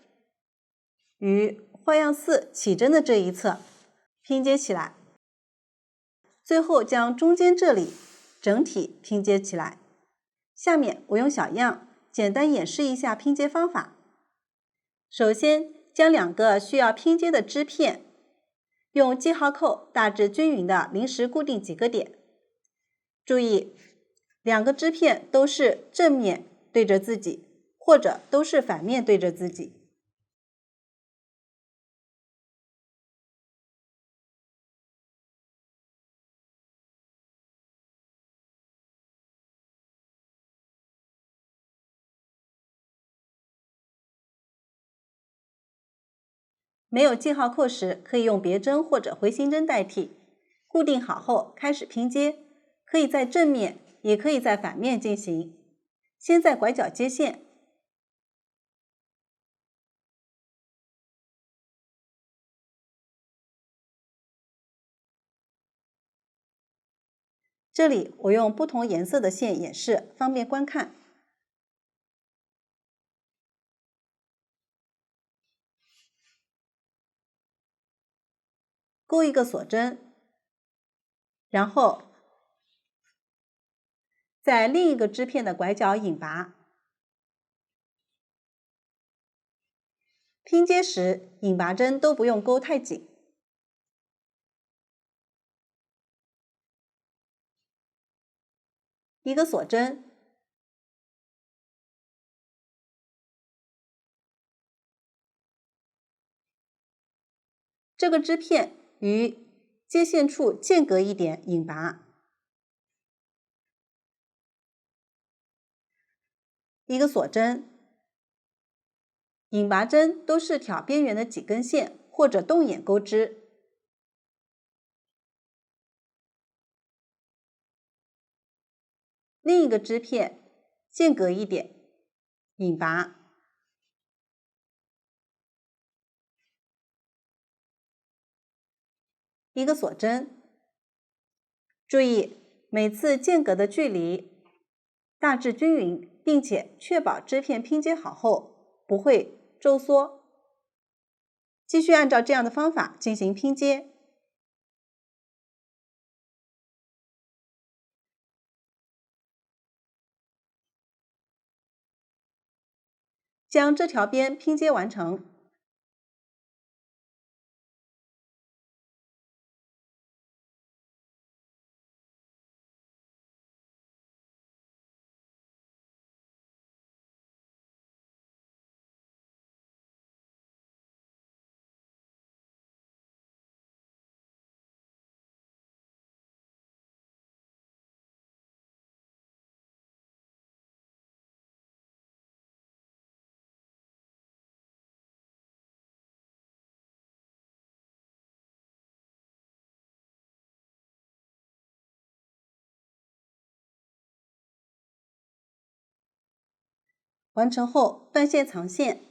与花样4起针的这一侧拼接起来，最后将中间这里整体拼接起来。下面我用小样简单演示一下拼接方法。首先将2个需要拼接的织片用记号扣大致均匀的临时固定几个点。注意2个织片都是正面对着自己，或者都是反面对着自己。没有记号扣时，可以用别针或者回形针代替。固定好后开始拼接，可以在正面，也可以在反面进行。先在拐角接线，这里我用不同颜色的线演示，方便观看。钩一个锁针，然后在另一个织片的拐角引拔。拼接时，引拔针都不用钩太紧。一个锁针，这个织片于接线处间隔一点引拔。一个锁针，引拔针都是挑边缘的几根线或者动眼钩织。另一个织片间隔一点引拔。一个锁针，注意每次间隔的距离大致均匀，并且确保织片拼接好后不会皱缩。继续按照这样的方法进行拼接。将这条边拼接完成。完成后断线藏线。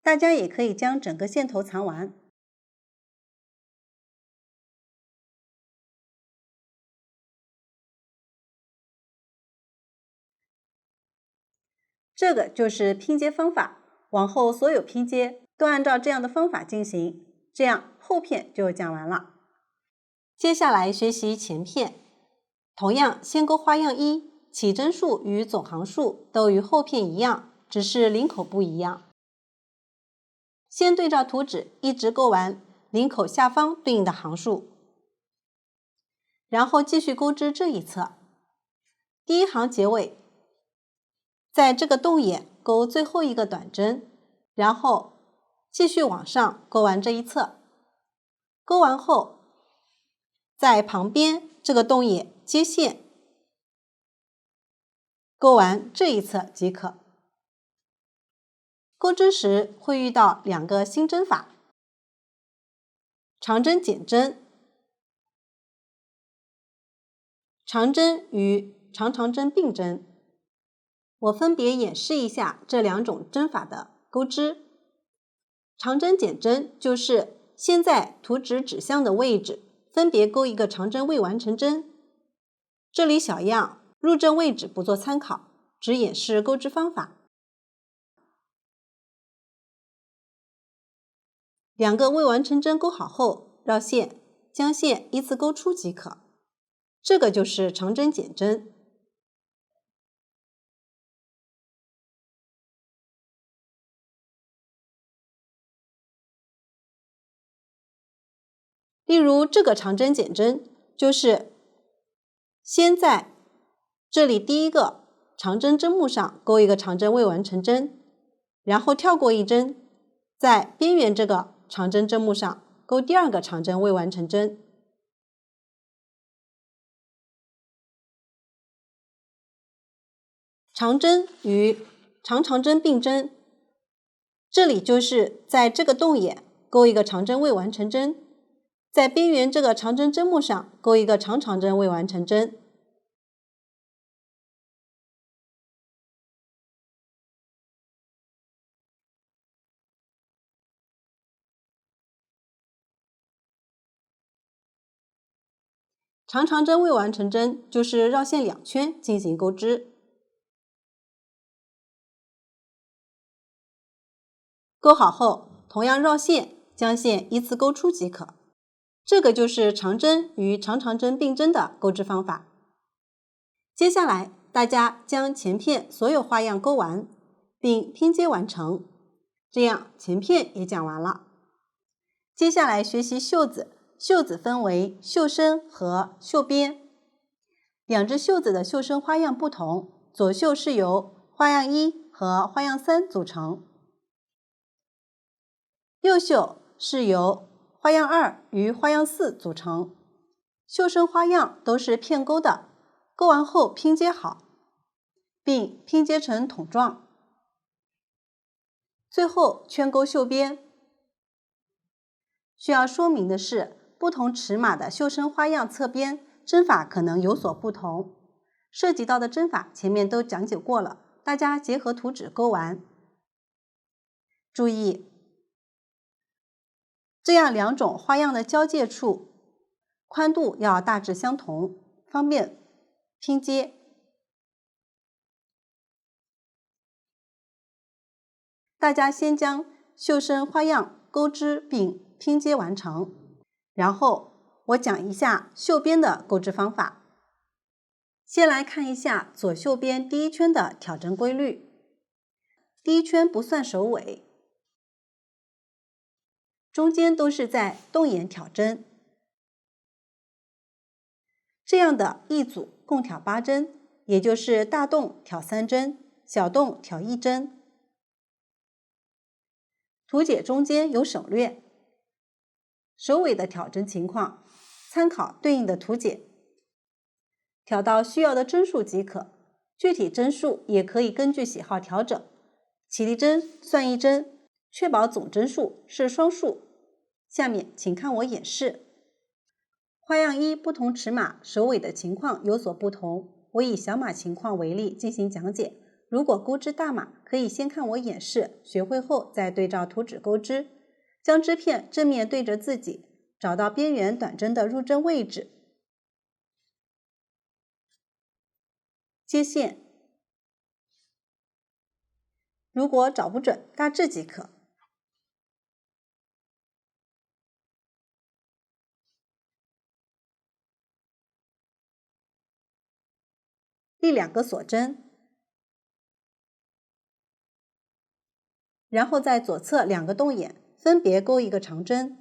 大家也可以将整个线头藏完。这个就是拼接方法，往后所有拼接都按照这样的方法进行，这样后片就讲完了。接下来学习前片，同样先钩花样一，起针数与总行数都与后片一样，只是领口不一样。先对照图纸一直钩完领口下方对应的行数，然后继续钩织这一侧。第一行结尾，在这个洞眼钩最后一个短针，然后继续往上钩完这一侧。钩完后，在旁边这个洞眼接线，钩完这一侧即可。钩织时会遇到两个新针法：长针减针。长针与长长针并针，我分别演示一下这两种针法的钩织。长针减针就是先在图纸指向的位置分别钩一个长针未完成针。这里小样入针位置不做参考，只演示钩织方法。两个未完成针钩好后，绕线，将线依次钩出即可。这个就是长针减针。例如这个长针减针，就是先在这里第一个长针针目上钩一个长针未完成针，然后跳过一针，在边缘这个长针针目上钩第二个长针未完成针。长针与长长针并针，这里就是在这个洞眼钩一个长针未完成针，在边缘这个长针针目上钩一个长长针未完成针。长长针未完成针就是绕线2圈进行钩织。钩好后，同样绕线，将线依次钩出即可。这个就是长针与长长针并针的钩织方法。接下来，大家将前片所有花样钩完，并拼接完成，这样前片也讲完了。接下来学习袖子，袖子分为袖身和袖边。两只袖子的袖身花样不同，左袖是由花样1和花样3组成，右袖是由花样2与花样4组成。袖身花样都是片钩的，钩完后拼接好，并拼接成筒状。最后圈钩袖边。需要说明的是，不同尺码的袖身花样侧边针法可能有所不同，涉及到的针法前面都讲解过了，大家结合图纸钩完。注意，这样两种花样的交界处，宽度要大致相同，方便拼接。大家先将袖身花样钩织并拼接完成，然后我讲一下袖边的钩织方法。先来看一下左袖边第一圈的挑针规律。第一圈不算首尾，中间都是在动眼挑针。这样的一组共挑8针，也就是大动挑3针，小动挑1针。图解中间有省略，首尾的挑针情况参考对应的图解，挑到需要的针数即可，具体针数也可以根据喜好调整。起立针算1针，确保总针数是双数。下面请看我演示。花样1不同尺码首尾的情况有所不同，我以小码情况为例进行讲解。如果钩织大码，可以先看我演示，学会后再对照图纸钩织。将织片正面对着自己，找到边缘短针的入针位置，接线。如果找不准，大致即可。立2个锁针，然后在左侧2个动眼分别钩一个长针。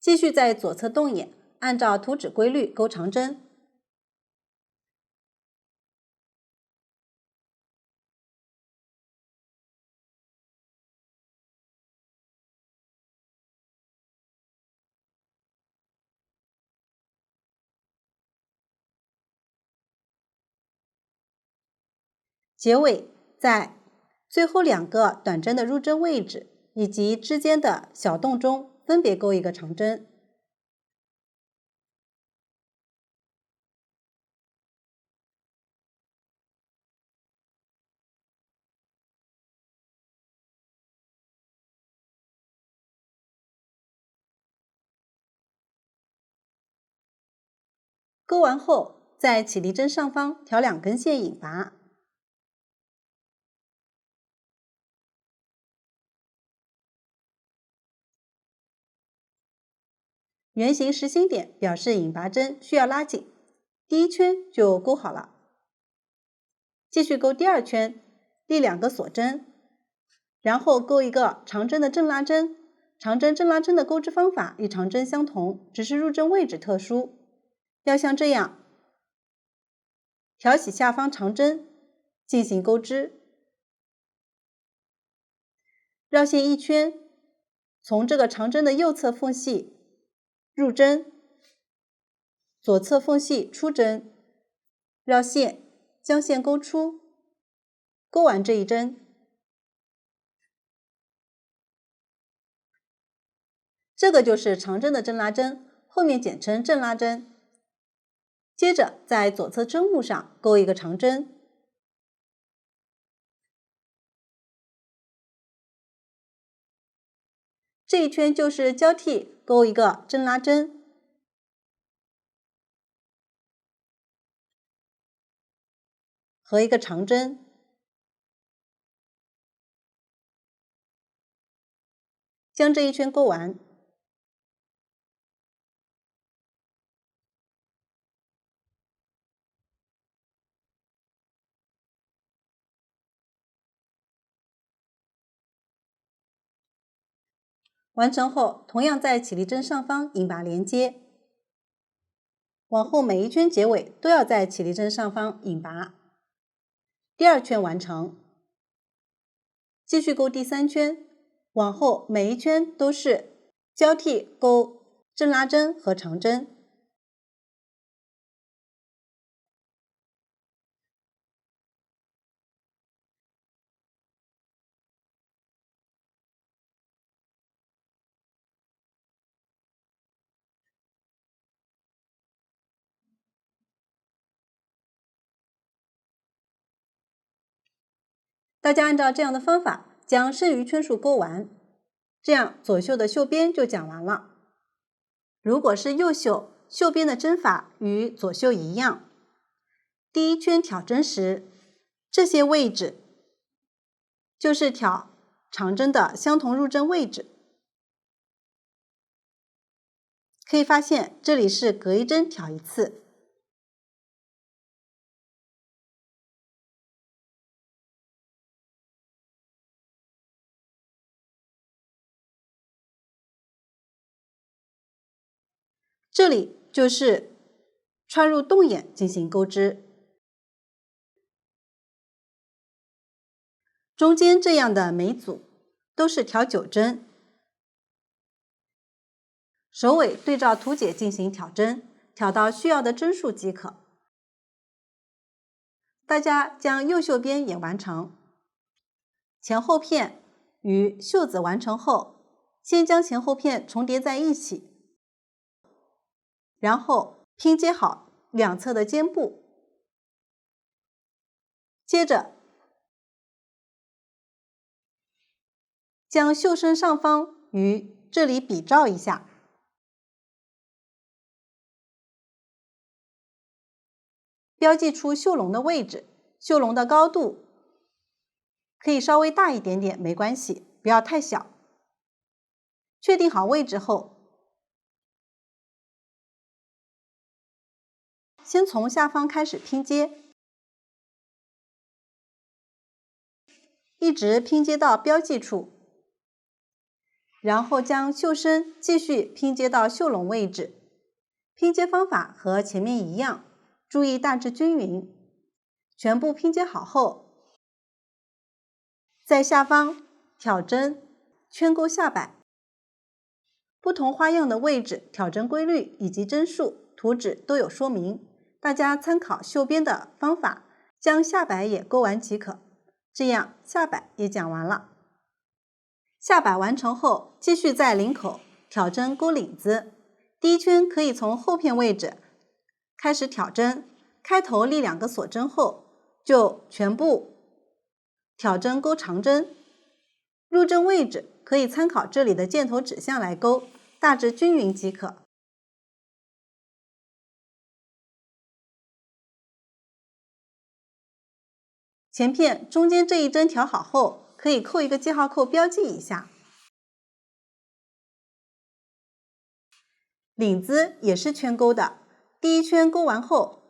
继续在左侧动眼按照图纸规律钩长针。结尾在最后2个短针的入针位置以及之间的小洞中分别钩一个长针。钩完后，在起立针上方挑2根线引拔。圆形实心点表示引拔针需要拉紧，第1圈就钩好了。继续钩第2圈，立2个锁针，然后钩一个长针的正拉针。长针正拉针的钩织方法与长针相同，只是入针位置特殊。要像这样挑起下方长针进行钩织，绕线一圈，从这个长针的右侧缝隙入针，左侧缝隙出针，绕线，将线勾出，勾完这一针。这个就是长针的正拉针，后面简称正拉针。接着在左侧针目上勾一个长针，这一圈就是交替勾一个正拉针，和一个长针，将这一圈勾完。完成后，同样在起立针上方引拔连接，往后每一圈结尾都要在起立针上方引拔。第二圈完成，继续勾第三圈，往后每一圈都是交替勾正拉针和长针。大家按照这样的方法将剩余圈数勾完，这样左袖的袖边就讲完了。如果是右袖，袖边的针法与左袖一样，第一圈挑针时，这些位置就是挑长针的相同入针位置。可以发现这里是隔一针挑一次。这里就是穿入洞眼进行钩织。中间这样的每组都是挑9针，首尾对照图解进行挑针，挑到需要的针数即可。大家将右袖边也完成。前后片与袖子完成后，先将前后片重叠在一起，然后拼接好两侧的肩部。接着将袖身上方与这里比照一下，标记出袖笼的位置，袖笼的高度可以稍微大一点点，没关系，不要太小。确定好位置后，先从下方开始拼接，一直拼接到标记处，然后将袖身继续拼接到袖笼位置。拼接方法和前面一样，注意大致均匀。全部拼接好后，在下方挑针，圈钩下摆。不同花样的位置、挑针规律以及针数，图纸都有说明，大家参考袖边的方法，将下摆也勾完即可。这样下摆也讲完了。下摆完成后，继续在领口挑针勾领子。第一圈可以从后片位置开始挑针，开头立2个锁针后，就全部挑针勾长针。入针位置可以参考这里的箭头指向来勾，大致均匀即可。前片中间这一针挑好后，可以扣一个记号扣标记一下。领子也是圈钩的，第一圈钩完后，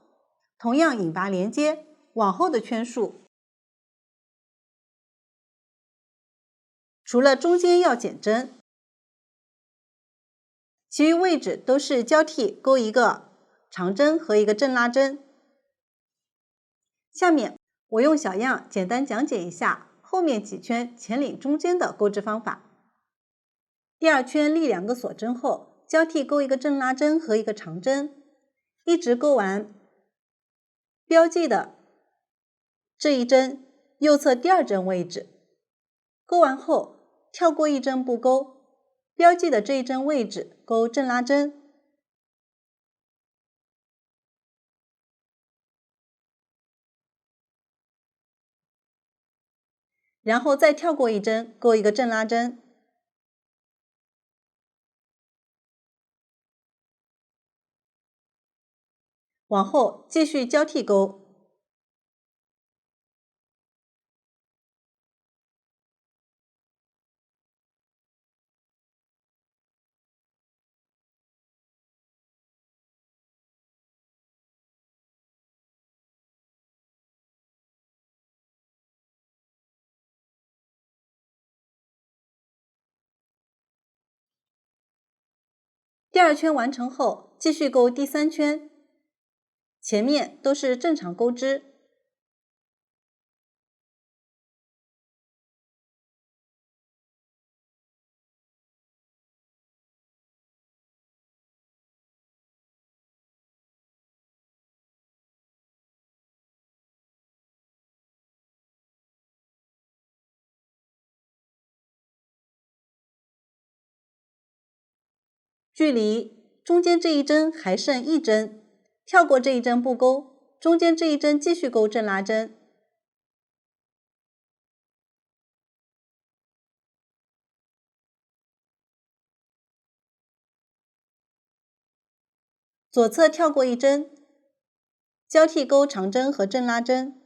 同样引拔连接，往后的圈数，除了中间要减针，其余位置都是交替钩一个长针和一个正拉针。下面我用小样简单讲解一下后面几圈前领中间的钩织方法。第二圈立2个锁针后，交替钩一个正拉针和一个长针，一直钩完标记的这一针右侧第2针位置。钩完后跳过1针不钩，标记的这一针位置钩正拉针，然后再跳过1针钩一个正拉针，往后继续交替钩。第2圈完成后，继续钩第3圈，前面都是正常钩织。距离中间这一针还剩1针，跳过这一针不钩，中间这一针继续钩正拉针。左侧跳过1针，交替钩长针和正拉针。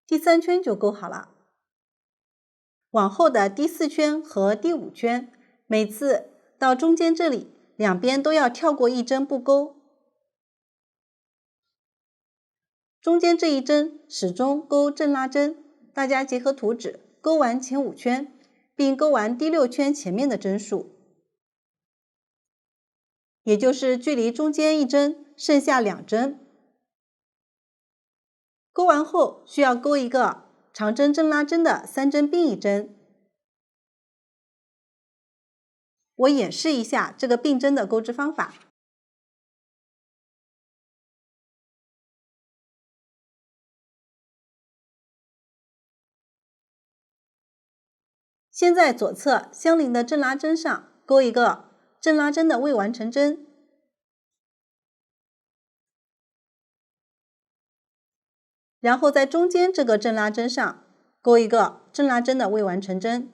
第3圈就钩好了。往后的第4圈和第5圈，每次到中间这里，两边都要跳过1针不钩，中间这一针始终钩正拉针。大家结合图纸钩完前5圈，并钩完第6圈前面的针数，也就是距离中间一针剩下2针。钩完后需要钩一个长针正拉针的3针并1针。我演示一下这个并针的钩织方法。先在左侧相邻的正拉针上钩一个正拉针的未完成针，然后在中间这个正拉针上钩一个正拉针的未完成针，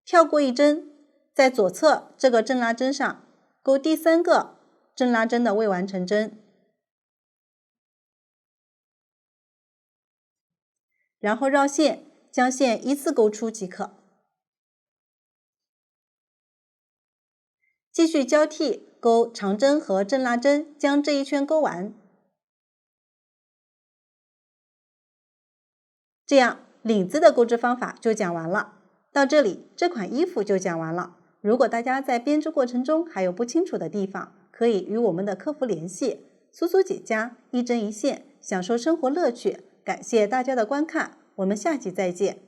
跳过1针，在左侧这个正拉针上钩第3个正拉针的未完成针，然后绕线，将线依次钩出即可。继续交替钩长针和正拉针，将这一圈钩完。这样领子的钩织方法就讲完了。到这里，这款衣服就讲完了。如果大家在编织过程中还有不清楚的地方，可以与我们的客服联系。苏苏姐家一针一线，享受生活乐趣。感谢大家的观看，我们下期再见。